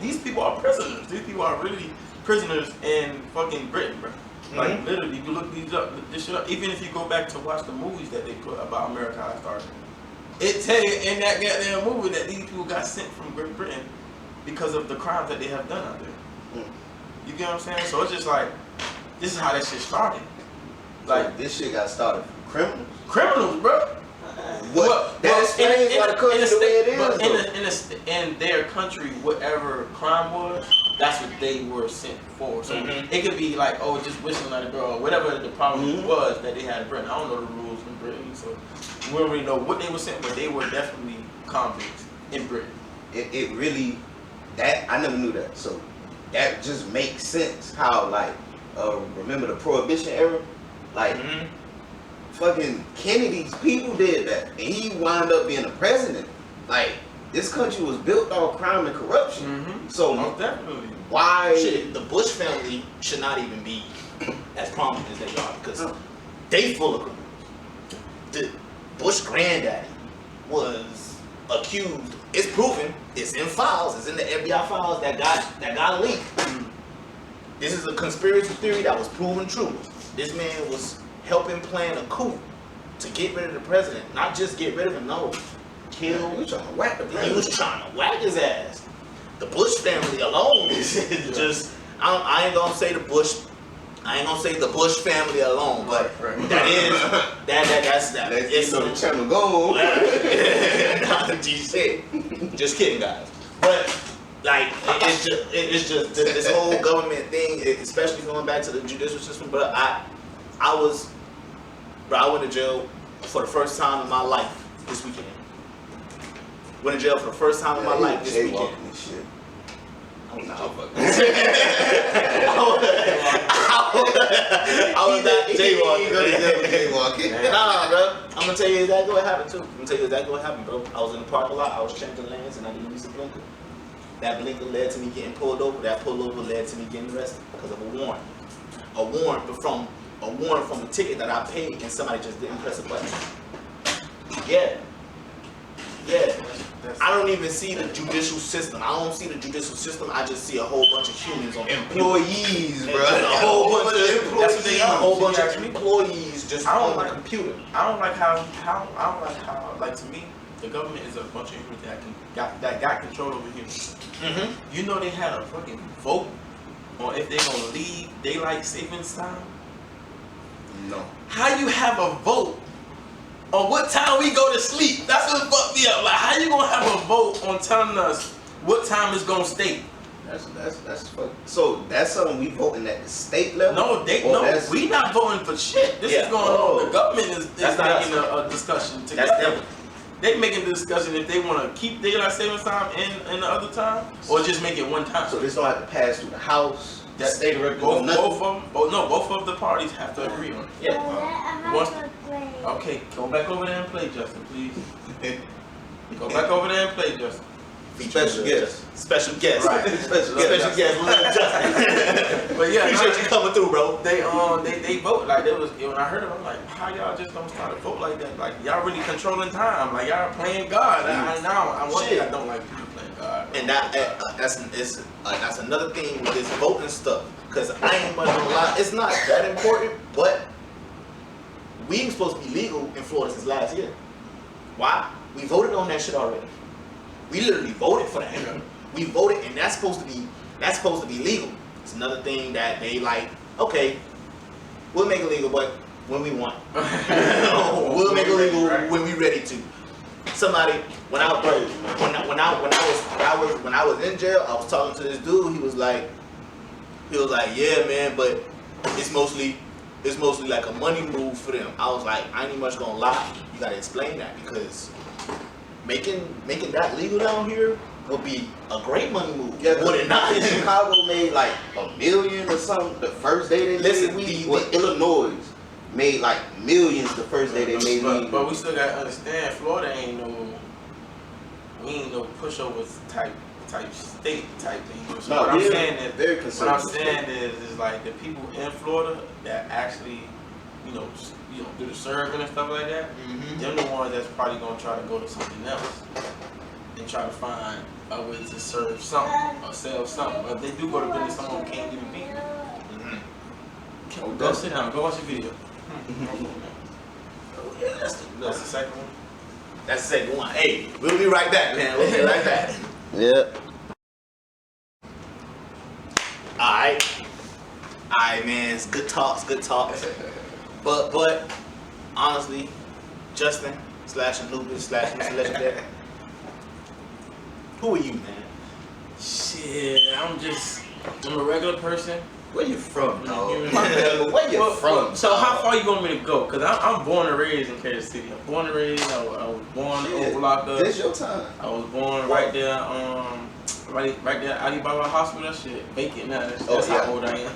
[SPEAKER 3] these people are prisoners. These people are really prisoners in fucking Britain, bro. Like literally, you look this shit up. Even if you go back to watch the movies that they put about America how it started, it tell you in that goddamn movie that these people got sent from Great Britain because of the crimes that they have done out there. You get what I'm saying? So it's just like, this is how that shit started. Like
[SPEAKER 2] this shit got started from
[SPEAKER 3] criminals, bro.
[SPEAKER 2] What? That's why the country the way it is.
[SPEAKER 3] In their country, whatever crime was, that's what they were sent for. So it could be like, just whistling at a girl, or whatever the problem was that they had in Britain. I don't know the rules in Britain, so we don't really know what they were sent, but they were definitely convicts in Britain.
[SPEAKER 2] It really, that I never knew that. So that just makes sense. How like, remember the Prohibition era, like. Fucking Kennedy's people did that, and he wound up being a president like this country was built on crime and corruption.
[SPEAKER 3] Mm-hmm.
[SPEAKER 2] So
[SPEAKER 3] most definitely.
[SPEAKER 2] why?
[SPEAKER 1] Shit, the Bush family should not even be as prominent as they are because they full of criminals. The Bush granddaddy was accused. It's proven. It's in files. It's in the FBI files that got leaked. This is a conspiracy theory that was proven true. This man was helping plan a coup to get rid of the president. Not just get rid of him, no. Kill.
[SPEAKER 2] He was trying to whack the president.
[SPEAKER 1] He was trying to whack his ass. The Bush family alone is just. I ain't gonna say the Bush. I ain't gonna say the Bush family alone, but that's that.
[SPEAKER 2] It's on the channel go.
[SPEAKER 1] Nah, shit. Just kidding, guys. But like, it's just this whole government thing, especially going back to the judicial system. But I went to jail for the first time in my life this weekend. Went to jail for the first time in my life this weekend. I was not jaywalking. Nah, bro. I'm gonna tell you exactly what happened too. Bro. I was in the parking lot. I was changing lanes, and I didn't use a blinker. That blinker led to me getting pulled over. That pullover led to me getting arrested because of a warrant. A warrant from the ticket that I paid, and somebody just didn't press a button. Yeah. I don't even see the judicial system. I don't see the judicial system. I just see a whole bunch of humans on
[SPEAKER 2] employees, bro.
[SPEAKER 1] A whole bunch of employees.
[SPEAKER 3] A
[SPEAKER 1] whole bunch of employees just on the computer.
[SPEAKER 3] I don't like how like to me the government is a bunch of humans that got control over humans. Mm-hmm. You know they had a fucking vote on if they gonna leave daylight savings time.
[SPEAKER 2] No.
[SPEAKER 3] How you have a vote on what time we go to sleep? That's what fucked me up. Like, how you gonna have a vote on telling us what time it's gonna stay?
[SPEAKER 2] That's fuck. So that's something we voting at the state level?
[SPEAKER 3] No, we not voting for shit. This is going on. The government is making a discussion together.
[SPEAKER 1] That's them.
[SPEAKER 3] They making the discussion if they want to keep daylight savings time in the other time or just make it one time.
[SPEAKER 2] So this don't have to pass through the House. That state
[SPEAKER 3] both of the parties have to agree on it.
[SPEAKER 1] Yeah.
[SPEAKER 3] Okay, go back over there and play, Justin, please. Go back over there and play, Justin.
[SPEAKER 2] Special guest.
[SPEAKER 1] Special guest.
[SPEAKER 2] Right. Special guest.
[SPEAKER 1] Justin.
[SPEAKER 3] But yeah,
[SPEAKER 1] appreciate you coming through, bro.
[SPEAKER 3] They vote like there was. When I heard it, I'm like, how y'all just don't start a vote like that? Like y'all really controlling time. Like y'all playing God. One thing I don't like people playing God.
[SPEAKER 1] And that's another thing with this voting stuff. Cause I ain't much gonna lie, it's not that important, but we were supposed to be legal in Florida since last year. Why? We voted on that shit already. We literally voted for that. We voted, and that's supposed to be legal. It's another thing that they like. Okay, we'll make it legal, but when we want. We'll make it legal when we ready to. Somebody when I was in jail, I was talking to this dude. He was like, yeah, man, but it's mostly like a money move for them. I was like, I ain't even much gonna lie. You gotta explain that because making that legal down here would be a great money move.
[SPEAKER 2] Yeah,
[SPEAKER 1] would it not?
[SPEAKER 2] Chicago made like $1 million or something the first day they made weed. Illinois made like millions the first day they made weed.
[SPEAKER 3] But we still gotta understand, Florida ain't no pushover type state type thing. So what I'm saying is like the people in Florida that actually, do the serving and stuff like that. Mm-hmm. Them the ones that's probably gonna try to go to something else and try to find a way to serve something or sell something. But if they do go to business, someone can't get a beat. Mm-hmm. Go sit down. Go watch the video. That's the second one.
[SPEAKER 1] That's the second one. Hey, we'll be right back, man. We'll be right back.
[SPEAKER 2] Yeah.
[SPEAKER 1] Alright, man. It's good talks. But honestly, Justin / Anubis / Mr. Legendary, who are you, man?
[SPEAKER 3] Shit, I'm a regular person.
[SPEAKER 2] Where you from, dog? Where you from?
[SPEAKER 3] So how far you want me to go? Cause I'm born and raised in Kansas City. I was born in Ovalaka.
[SPEAKER 2] This your time.
[SPEAKER 3] I was born right there, right there, Alibaba Hospital. That shit vacant now. That's how old I am.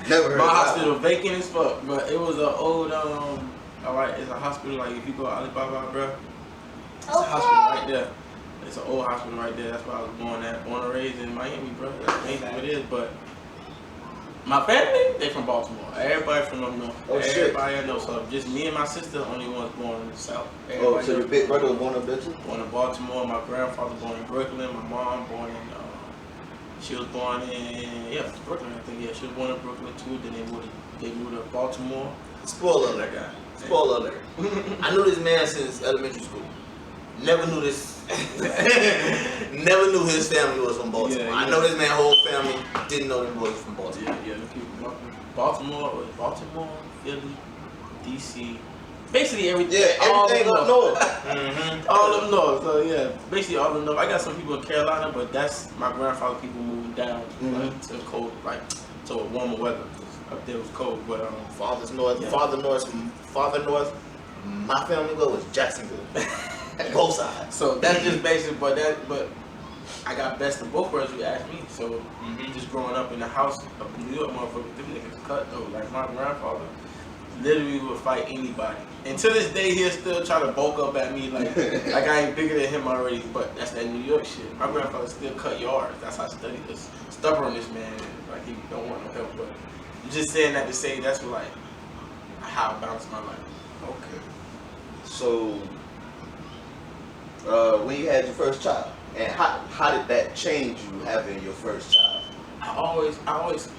[SPEAKER 2] Never heard
[SPEAKER 3] My
[SPEAKER 2] of
[SPEAKER 3] hospital vacant as fuck, but it was an old alright, it's a hospital like if you go to Alibaba, bro. It's a hospital right there. It's an old hospital right there. That's where I was born at. Born and raised in Miami, bro. That's amazing what it is. But my family, they from Baltimore. Everybody from up north.
[SPEAKER 2] Oh,
[SPEAKER 3] Everybody I know. So just me and my sister, only ones born in the South.
[SPEAKER 2] Oh, so your big brother was born up there too?
[SPEAKER 3] Born in Baltimore. My grandfather born in Brooklyn. My mom born in. She was born in Brooklyn. I think she was born in Brooklyn too. Then they moved to Baltimore.
[SPEAKER 1] Spoiler alert, guy. Spoiler alert. I knew this man since elementary school. Never knew this. Never knew his family was from Baltimore.
[SPEAKER 3] Yeah.
[SPEAKER 1] I know this man's whole family. Didn't know them boys from Baltimore.
[SPEAKER 3] Baltimore, Philly, DC. Basically everything.
[SPEAKER 2] Yeah, everything up north.
[SPEAKER 3] All up north. So yeah, basically all up north. I got some people in Carolina, but that's my grandfather. People moving down like, to cold, like to warmer weather. Up there was cold, but
[SPEAKER 1] Farther north. My family was Jacksonville. Both sides.
[SPEAKER 3] So that's just basic, but I got best of both worlds. You asked me. So just growing up in the house up in New York, motherfucker, them niggas cut though. Like my grandfather, literally would fight anybody. And to this day, he'll still try to bulk up at me like I ain't bigger than him already. But that's that New York shit. My grandfather still cut yards. That's how stubborn this man is. Like he don't want no help. But just saying that to say that's what, like how I balanced my life.
[SPEAKER 2] Okay. So, when you had your first child, and how did that change you having your first child?
[SPEAKER 3] I always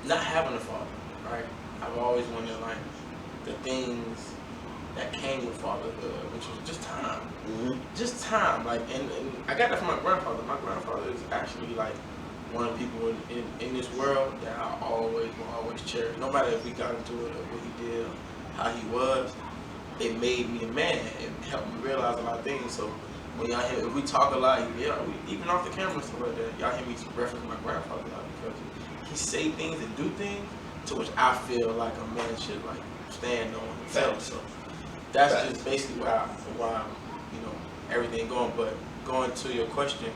[SPEAKER 3] not having a father, right? I've always wanted like the things that came with fatherhood, which was just time. Just time. Like and I got that from my grandfather. My grandfather is actually like one of the people in this world that I will always cherish. No matter if we got into it or what he did, or how he was, it made me a man and helped me realize a lot of things. So when y'all hear, if we talk a lot, even off the camera and stuff like that, y'all hear me reference my grandfather a lot because he say things and do things to which I feel like a man should like stand on himself. So that's just basically why everything going. But going to your question,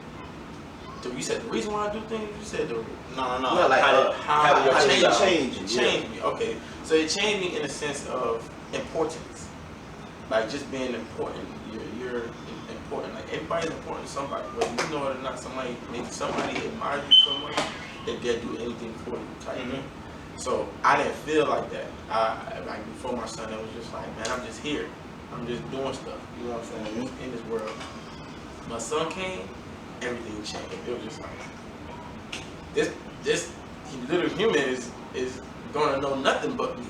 [SPEAKER 3] you said the reason why I do things. You said
[SPEAKER 1] no.
[SPEAKER 2] Like how
[SPEAKER 3] it
[SPEAKER 2] changed you?
[SPEAKER 3] Changed me. Okay, so it changed me in a sense of importance, like just being important. You're important. Like everybody's important to somebody, whether you know it or not. Maybe somebody admires you so much that they'll do anything for you. Type thing. So I didn't feel like that. Like before my son, it was just like, man, I'm just here. I'm just doing stuff. You know what I'm saying? In this world. My son came. Everything changed. It was just like this little human is gonna know nothing but me.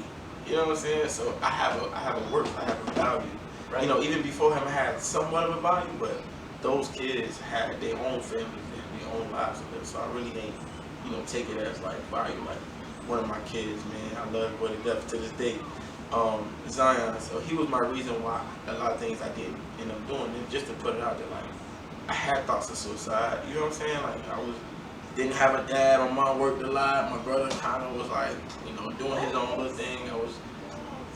[SPEAKER 3] You know what I'm saying? So I have a worth, I have a value. Right. You know, even before him I had somewhat of a body, but those kids had their own families and their own lives to live. So I really ain't, take it as like value. Like one of my kids, man, I love him to death to this day. Zion. So he was my reason why a lot of things I didn't end up doing. And just to put it out there, like I had thoughts of suicide, you know what I'm saying? Like didn't have a dad, my mom worked a lot, my brother kind of was like, doing his own little thing. I was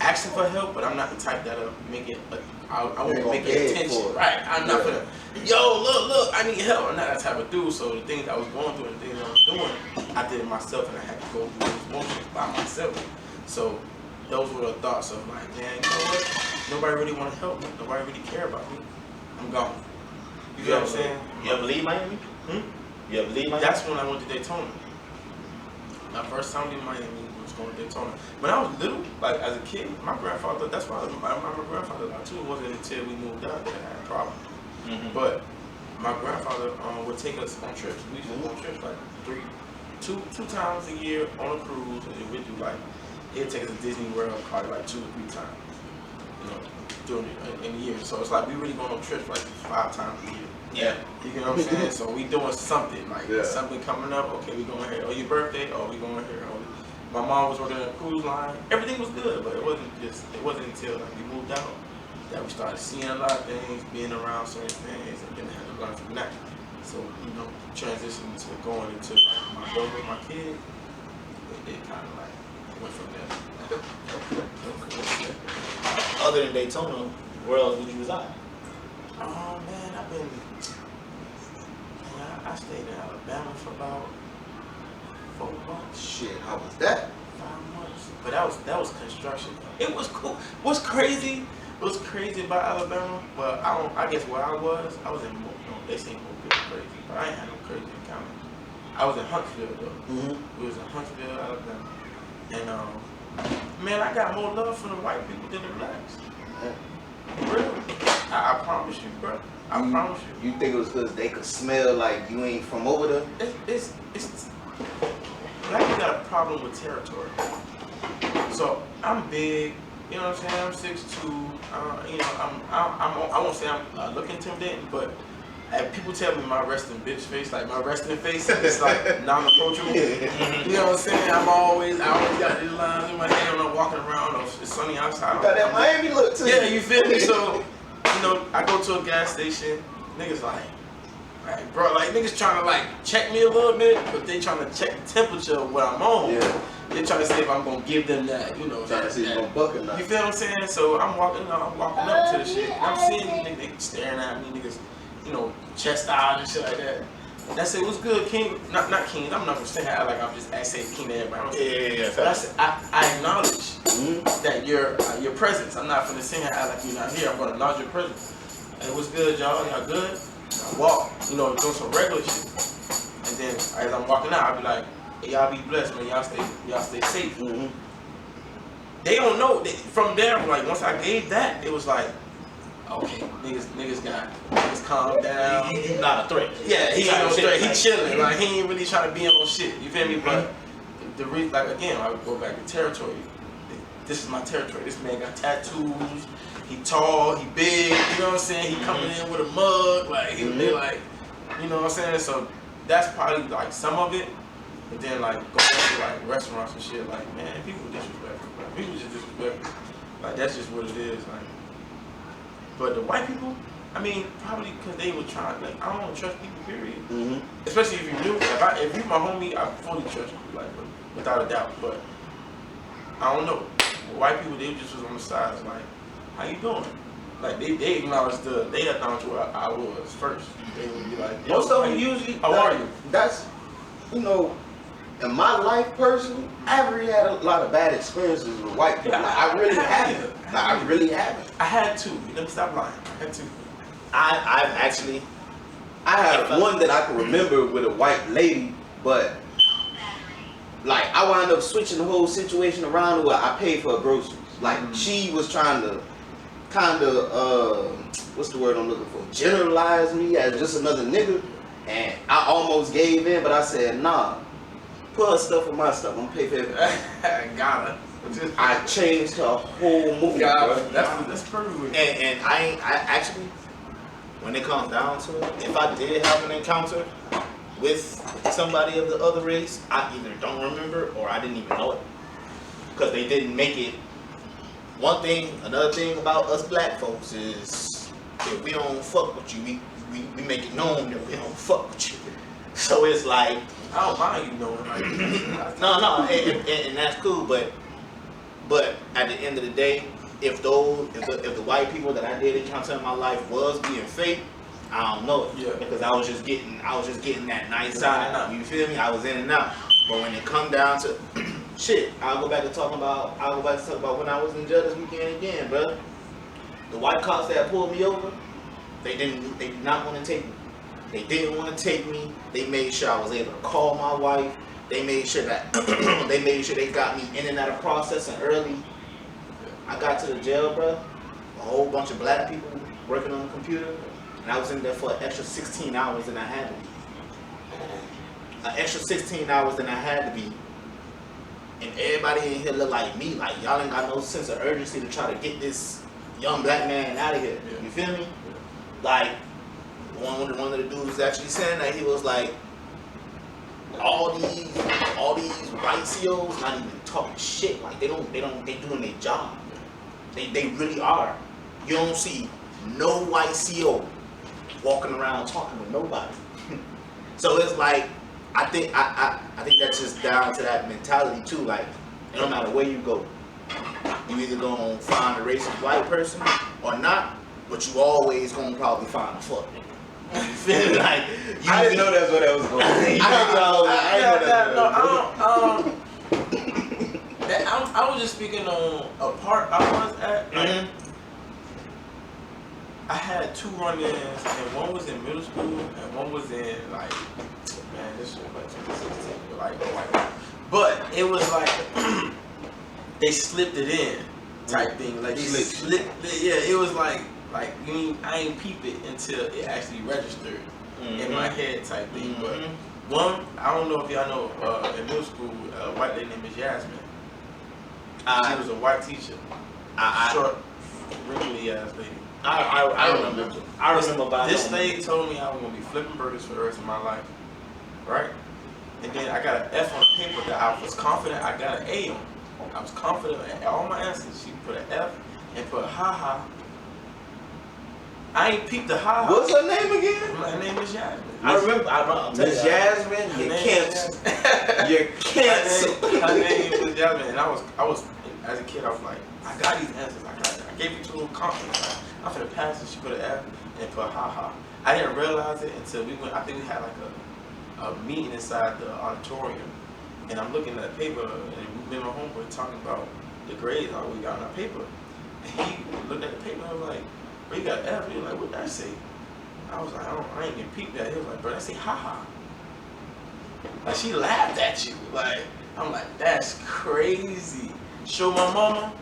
[SPEAKER 3] asking for help, but I'm not the type that'll make it, I won't make it attention. Right, I'm not gonna, look, I need help. I'm not that type of dude, so the things I was going through and the things I was doing, I did it myself and I had to go through those motions by myself. So those were the thoughts of like, man, you know what? Nobody really want to help me. Nobody really care about me. I'm gone. You know what I'm saying?
[SPEAKER 1] You ever leave Miami? You ever leave Miami?
[SPEAKER 3] That's when I went to Daytona. My first time in Miami was going to Daytona. When I was little, like as a kid, my grandfather, that's why I remember my grandfather a lot too. It wasn't until we moved out that I had a problem. But my grandfather would take us on trips. We used to go on trips like two times a year on a cruise, and we'd do like, he'd take us to Disney World probably like 2 or 3 times, during in the year. So it's like we really going on trips like 5 times a year.
[SPEAKER 1] Yeah.
[SPEAKER 3] You know what I'm saying? So we doing something, like something coming up, okay, we going here. Oh, your birthday? Oh, we going here. Oh, my mom was working on a cruise line. Everything was good, but it wasn't until like we moved out that we started seeing a lot of things, being around certain things, and then I had to learn from that. So, transitioning to going into like, my daughter with my kid, it kind of like went from there.
[SPEAKER 1] Okay. Other than Daytona, where else would you reside?
[SPEAKER 3] Oh man, I stayed in Alabama for about 4 months.
[SPEAKER 2] Shit, how was that?
[SPEAKER 3] 5 months. But that was construction. It was cool. What's crazy? What's crazy about Alabama? Well, I guess where I was in. They say Mobile crazy, but I ain't had no crazy encounter. I was in Huntsville though.
[SPEAKER 2] Mm-hmm.
[SPEAKER 3] We was in Huntsville, Alabama, and man, I got more love for the white people than the blacks. For real. I promise you, bro. I promise you.
[SPEAKER 2] You think it was because they could smell like you ain't from over there?
[SPEAKER 3] It's black people got a problem with territory. So I'm big, you know what I'm saying? I'm 6'2". You know, I won't say I'm look intimidating, but people tell me my resting bitch face, like my resting face is like non-approachable. You know what I'm saying? I always got these lines in my head when I'm walking around. It's sunny outside.
[SPEAKER 2] You got that Miami look too.
[SPEAKER 3] Yeah, you feel me? So, you know, I go to a gas station, niggas like bro, like niggas trying to like check me a little bit, but they trying to check the temperature of what I'm on. Yeah. They trying to see if I'm gonna give them that, you know.
[SPEAKER 2] Trying to see if I'm bucking up.
[SPEAKER 3] You feel what I'm saying? So I'm walking up to the shit, and I'm seeing these niggas they staring at me, niggas, you know, chest out and shit like that. I said, what's good, King? Not King. I'm not gonna say how like I'm just saying King to everybody. Yeah. But I said, I acknowledge that your presence. I'm not gonna sing how like you're not here. I'm gonna acknowledge your presence. Hey, what's good, y'all? Y'all good? I walk, you know, doing some regular shit. And then as I'm walking out, I'll be like, hey, y'all be blessed, man. Y'all stay safe. Mm-hmm. They don't know. From there, like once I gave that, it was like, okay, niggas calm down.
[SPEAKER 1] He's not a threat.
[SPEAKER 3] Yeah, he ain't no threat. He chilling. Like he ain't really trying to be on shit. You feel me? But the reason, like again, I would go back to territory. This is my territory. This man got tattoos. He tall. He big. You know what I'm saying? He coming in with a mug. Like he be like, you know what I'm saying? So that's probably like some of it. But then like go back to like restaurants and shit. Like man, people disrespectful. Like, people just disrespectful. Like that's just what it is. Like. But the white people, I mean, probably because they were trying, like, I don't trust people, period. Mm-hmm. Especially if you're new. If you my homie, I fully trust you, like, without a doubt. But I don't know. The white people, they just was on the sides, like, how you doing? Like, they acknowledged where I was first. They would be like,
[SPEAKER 2] most of them usually,
[SPEAKER 3] how are you?
[SPEAKER 2] That's, you know, in my life personally, I've really had a lot of bad experiences with white people.
[SPEAKER 3] Yeah,
[SPEAKER 2] like, I really haven't. I really haven't.
[SPEAKER 3] I had two. Let me stop lying. I had two.
[SPEAKER 2] I had one that I can remember with a white lady, but like I wound up switching the whole situation around where I paid for her groceries. Like she was trying to kind of what's the word I'm looking for? Generalize me as just another nigga, and I almost gave in, but I said nah. Put her stuff with my stuff. I'm gonna pay for everything.
[SPEAKER 3] Got her.
[SPEAKER 2] I changed her whole movie.
[SPEAKER 3] That's perfect.
[SPEAKER 1] And I actually, when it comes down to it, if I did have an encounter with somebody of the other race, I either don't remember or I didn't even know it, because they didn't make it. Another thing about us black folks is if we don't fuck with you, we make it known that we don't fuck with you. So it's like,
[SPEAKER 3] I don't mind you knowing. Like,
[SPEAKER 1] no, and that's cool. But at the end of the day, if the white people that I did encounter in my life was being fake, I don't know it. Yeah. Because I was just getting that nice side. You feel me? I was in and out. But when it come down to shit, I'll go back to talk about when I was in jail this weekend again, bro. The white cops that pulled me over, they did not want to take me. They didn't want to take me. They made sure I was able to call my wife. They made sure that they got me in and out of processing early. I got to the jail, bro. A whole bunch of black people working on the computer, and I was in there for an extra 16 hours than I had to be. An extra 16 hours than I had to be. And everybody in here look like me. Like y'all ain't got no sense of urgency to try to get this young black man out of here. You feel me? Like. One of the dudes was actually saying that he was like, all these white COs not even talking shit. Like they doing their job. They really are. You don't see no white CO walking around talking with nobody. So it's like I think that's just down to that mentality too. Like it don't matter where you go, you either gonna find a racist white person or not, but you always gonna probably find a fuck nigga. You feel like
[SPEAKER 2] I didn't know that's what that was going.
[SPEAKER 3] I was just speaking on a part I was at. Like, I had 2 run-ins, and one was in middle school, and one was in like, man, this shit was like 2016, but it was like they slipped it in type thing, like they slipped it, yeah, it was like you mean I ain't peep it until it actually registered in my head type thing. But one, I don't know if y'all know, in middle school, a white lady named Jasmine. She was a white teacher, short, wrinkly ass lady.
[SPEAKER 1] I remember. I remember about
[SPEAKER 3] this lady told me I was gonna be flipping burgers for the rest of my life, right? And then I got an F on the paper that I was confident I got an A on. I was confident in all my answers. She put an F and put ha. I ain't peeped the ha.
[SPEAKER 2] What's her name again?
[SPEAKER 3] Her name is Jasmine.
[SPEAKER 1] I remember.
[SPEAKER 2] Miss Jasmine, you're canceled. You're canceled.
[SPEAKER 3] Her name was Jasmine, and I was as a kid, I was like, I got these answers. I gave it to her confidence. Like, I'm finna pass it. She put an F and put ha. I didn't realize it until we went. I think we had like a meeting inside the auditorium, and I'm looking at the paper, and me and my homeboy talking about the grades that we got on our paper. And he looked at the paper, and I was like, bro, you got an F. He was like, what did I say? I was like, I ain't even peeped that. He was like, bro, I say ha. Like, she laughed at you. Like, I'm like, that's crazy. Show my mama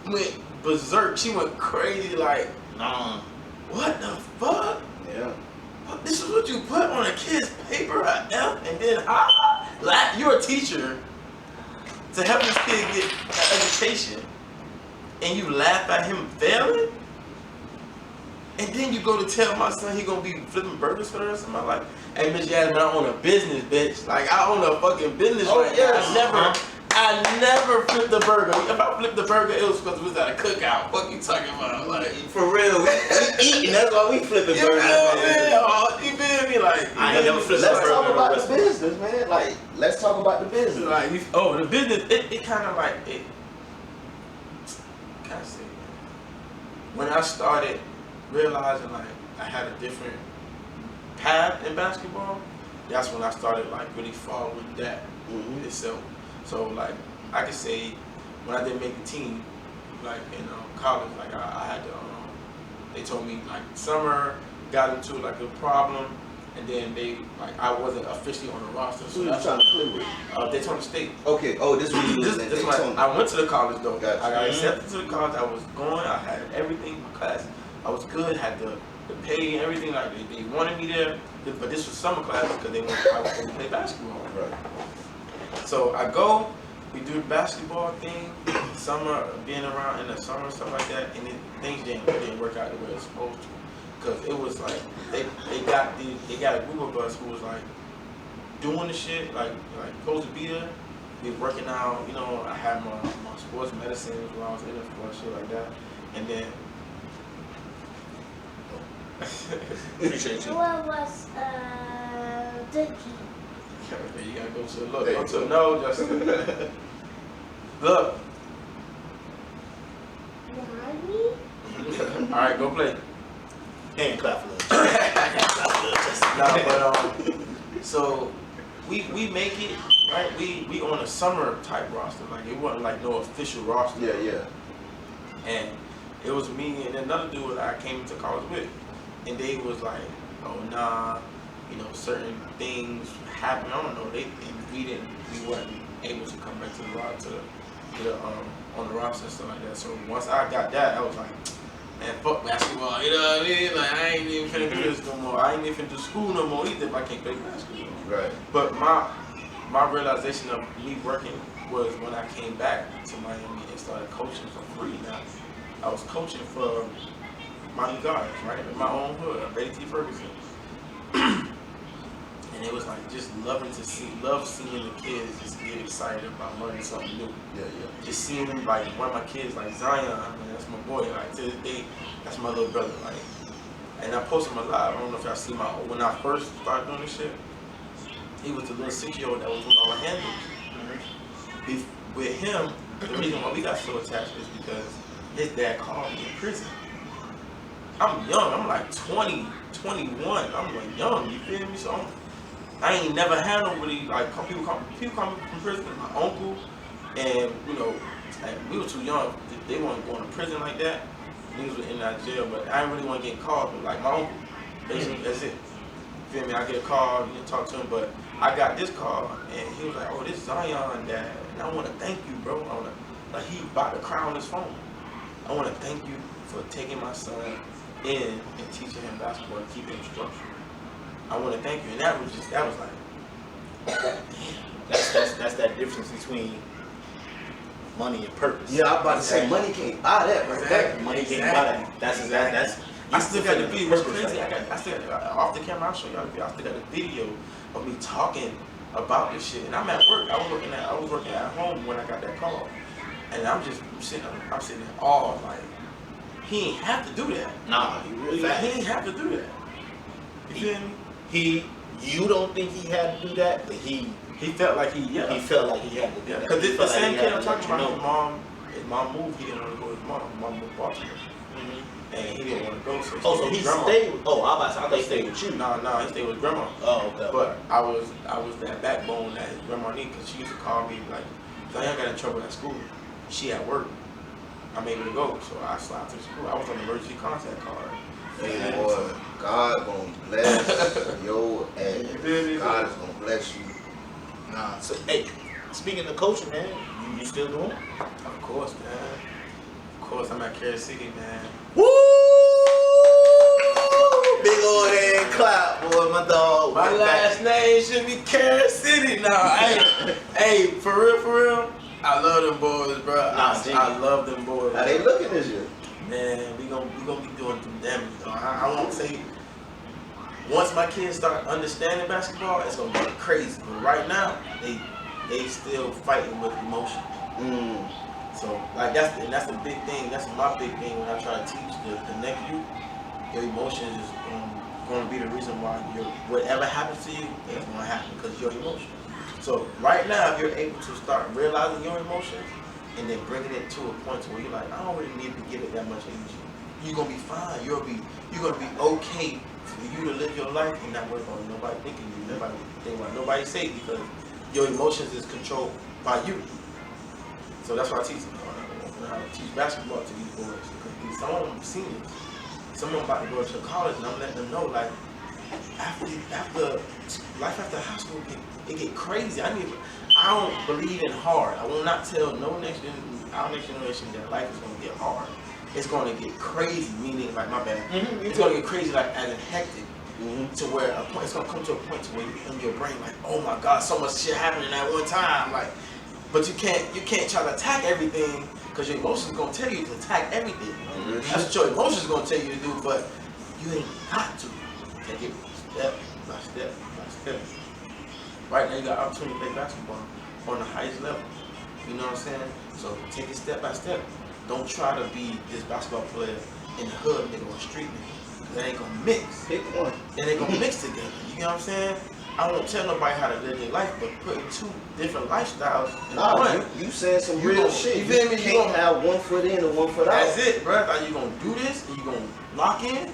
[SPEAKER 3] went berserk. She went crazy, like, what the fuck?
[SPEAKER 2] Yeah.
[SPEAKER 3] This is what you put on a kid's paper, an F, and then you're a teacher to help this kid get an education, and you laugh at him failing? And then you go to tell my son he gonna be flipping burgers for the rest of my life? Hey, Miss Jasmine, I own a business, bitch. Like, I own a fucking business right now. I never flipped a burger. If I flipped the burger, it was because we was at a cookout. What you talking about? Like,
[SPEAKER 2] for real, we eating. That's why we flipping burgers.
[SPEAKER 3] You feel me? Like,
[SPEAKER 1] I ain't never flipped a burger.
[SPEAKER 2] Let's talk about the business, man. Like, let's talk about the business.
[SPEAKER 3] Like, the business. It kind of like it. Can I say? When I started realizing like I had a different path in basketball, that's when I started like really following that itself. So like I could say when I didn't make the team, like in college, like I had to. They told me like summer got into like a problem, and then I wasn't officially on the roster. So
[SPEAKER 2] who you trying to play with?
[SPEAKER 3] Daytona State.
[SPEAKER 2] Okay. Oh, this was
[SPEAKER 3] this I went to the college though.
[SPEAKER 2] Gotcha.
[SPEAKER 3] I got accepted to the college. I was going. I had everything. My class. I was good. Had the pay and everything. Like they wanted me there, but this was summer class because I was going to play basketball.
[SPEAKER 2] Right.
[SPEAKER 3] So I go, we do the basketball thing, summer, being around in the summer, stuff like that, and then things didn't work out the way it was supposed to. Because it was like, they got a group of us who was like, doing the shit, like supposed to be there. We were working out, I had my sports medicine while I was in the sports, shit like that. And then,
[SPEAKER 1] appreciate you.
[SPEAKER 4] What was Dookie?
[SPEAKER 3] You gotta go to look. Go to no, Justin. Look.
[SPEAKER 4] Mommy?
[SPEAKER 3] Alright, go play.
[SPEAKER 1] And clap for little.
[SPEAKER 3] So we make it, right? We on a summer type roster. Like it wasn't like no official roster.
[SPEAKER 2] Yeah.
[SPEAKER 3] And it was me and another dude that I came to college with. And they was like, oh nah, certain things happened. I don't know. We weren't able to come back to the roster, on the roster and stuff like that. So once I got that, I was like, man, fuck basketball. You know what I mean? Like I ain't even finna do this no more. I ain't even finna do school no more either if I can't play basketball.
[SPEAKER 2] Right.
[SPEAKER 3] But my realization of me working was when I came back to Miami and started coaching for free. Now I was coaching for Miami Gardens, right? In my own hood, Betty T. Ferguson. And it was like just love seeing the kids just get excited about learning something new.
[SPEAKER 2] Yeah.
[SPEAKER 3] Just seeing them, like one of my kids, like Zion, that's my boy. Like to this day, that's my little brother. Like, and I posted him a lot. I don't know if y'all see when I first started doing this shit. He was the little 6-year-old that was doing all the handles. With him, the reason why we got so attached is because his dad called me in prison. I'm young. I'm like 20, 21. I'm like young. You feel me? So I ain't never had nobody like people come from prison. My uncle and and we were too young. They weren't going to prison like that. niggas was in that jail, but I didn't really want to get called. But like my uncle, basically, that's it. You feel me? I get a call, you talk to him, but I got this call, and he was like, "Oh, this Zion, Dad, and I want to thank you, bro. I want to, like, he about to cry on his phone. I want to thank you for taking my son in and teaching him basketball and keeping him structured. I want to thank you." And that was like, damn.
[SPEAKER 1] That's that difference between money and purpose.
[SPEAKER 2] Yeah, I was about to say money can't buy that right there.
[SPEAKER 1] Money can't buy that. That's
[SPEAKER 3] I still got the video. What's crazy? I still off the camera. I'll show y'all the video. I still got the video of me talking about this shit. And I'm at work. I was working at home when I got that call, and I'm sitting there all like, he ain't have to do that.
[SPEAKER 1] Nah, he really
[SPEAKER 3] He ain't have to do that. You feel me?
[SPEAKER 1] You don't think he had to do that, but he
[SPEAKER 3] felt like he
[SPEAKER 1] felt like he had to do that.
[SPEAKER 3] Because the same kid I'm talking
[SPEAKER 1] you
[SPEAKER 3] about, his mom moved. He didn't want to go with his mom. His mom moved to Baltimore. And he didn't want to go,
[SPEAKER 1] so he stayed with, I thought he stayed with you.
[SPEAKER 3] No, he stayed with grandma.
[SPEAKER 1] Oh, okay.
[SPEAKER 3] But I was that backbone that his grandma needed, because she used to call me like, Zion got in trouble at school. She at work. I'm able to go, so I slide to the school. I was on the emergency contact card.
[SPEAKER 2] Hey boy, God gonna bless your ass. God is gonna bless you.
[SPEAKER 1] Nah, so hey, speaking of coaching, man, you still doing it?
[SPEAKER 3] Of course, man. Of course, I'm at Kansas City, man.
[SPEAKER 1] Woo! Big old head clap, boy, my dog.
[SPEAKER 3] My last name should be Kansas City now. Hey, for real, I love them boys, bro. I love them boys.
[SPEAKER 2] How they looking this year?
[SPEAKER 3] Man, we gonna be doing some damage. I won't say once my kids start understanding basketball, it's gonna be crazy. But right now, they still fighting with emotion. So like that's the big thing. That's my big thing when I try to teach the next youth. Your emotions is going to be the reason why whatever happens to you, it's going to happen because your emotions. So right now, if you're able to start realizing your emotions and then bringing it to a point where you're like, I don't really need to give it that much energy. You're gonna be fine. You're gonna be okay for you to live your life and not worry about nobody thinking you, nobody thinking about nobody say, because your emotions is controlled by you. So that's why I teach them. I teach basketball to these boys, because some of them seniors, some of them about to go to college, and I'm letting them know, like, after life after high school, it get crazy. I don't believe in hard. I will not tell our next generation that life is gonna get hard. It's gonna get crazy, meaning like my bad. It's gonna get crazy, like as in hectic, to where it's gonna come to a point to where you in your brain like, oh my God, so much shit happening at one time, like. But you can't try to attack everything, because your emotions gonna tell you to attack everything. That's what your emotions gonna tell you to do, but you ain't got to. Take it step by step by step. Right now you got opportunity to play basketball on the highest level. You know what I'm saying? So take it step by step. Don't try to be this basketball player in the hood nigga or street nigga. That ain't gonna mix.
[SPEAKER 2] Pick one.
[SPEAKER 3] They ain't gonna mix together. You know what I'm saying? I won't tell nobody how to live their life, but putting two different lifestyles in one.
[SPEAKER 2] You saying some real shit.
[SPEAKER 3] You feel me?
[SPEAKER 2] You can't have one foot in and one foot out.
[SPEAKER 3] That's it, bro. Are you gonna do this and you gonna lock in?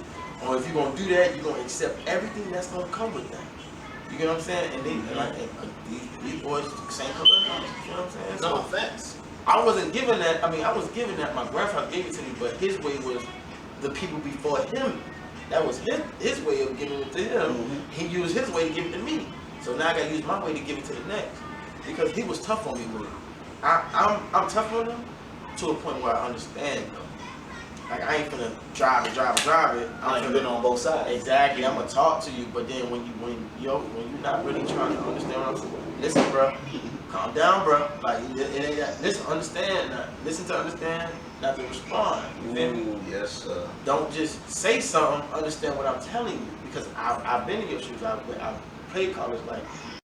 [SPEAKER 3] Or if you're gonna do that, you're gonna accept everything that's gonna come with that. You get what I'm saying? And these boys, same color. You know what I'm saying?
[SPEAKER 1] No offense.
[SPEAKER 3] I wasn't given that. I mean, I was given that. My grandfather gave it to me, but his way was the people before him. That was his way of giving it to him. He used his way to give it to me. So now I gotta use my way to give it to the next. Because he was tough on me with it. I'm tough on him to a point where I understand though. Like I ain't gonna drive it.
[SPEAKER 1] I've been on both sides.
[SPEAKER 3] Exactly. I'm gonna talk to you, but then when you're not really trying to understand what I'm saying, listen, bro. Calm down, bro. Like it ain't that. Listen, understand. Listen to understand, not to respond. You feel me?
[SPEAKER 2] Yes, sir.
[SPEAKER 3] Don't just say something. Understand what I'm telling you, because I've been in your shoes. I've played college. Like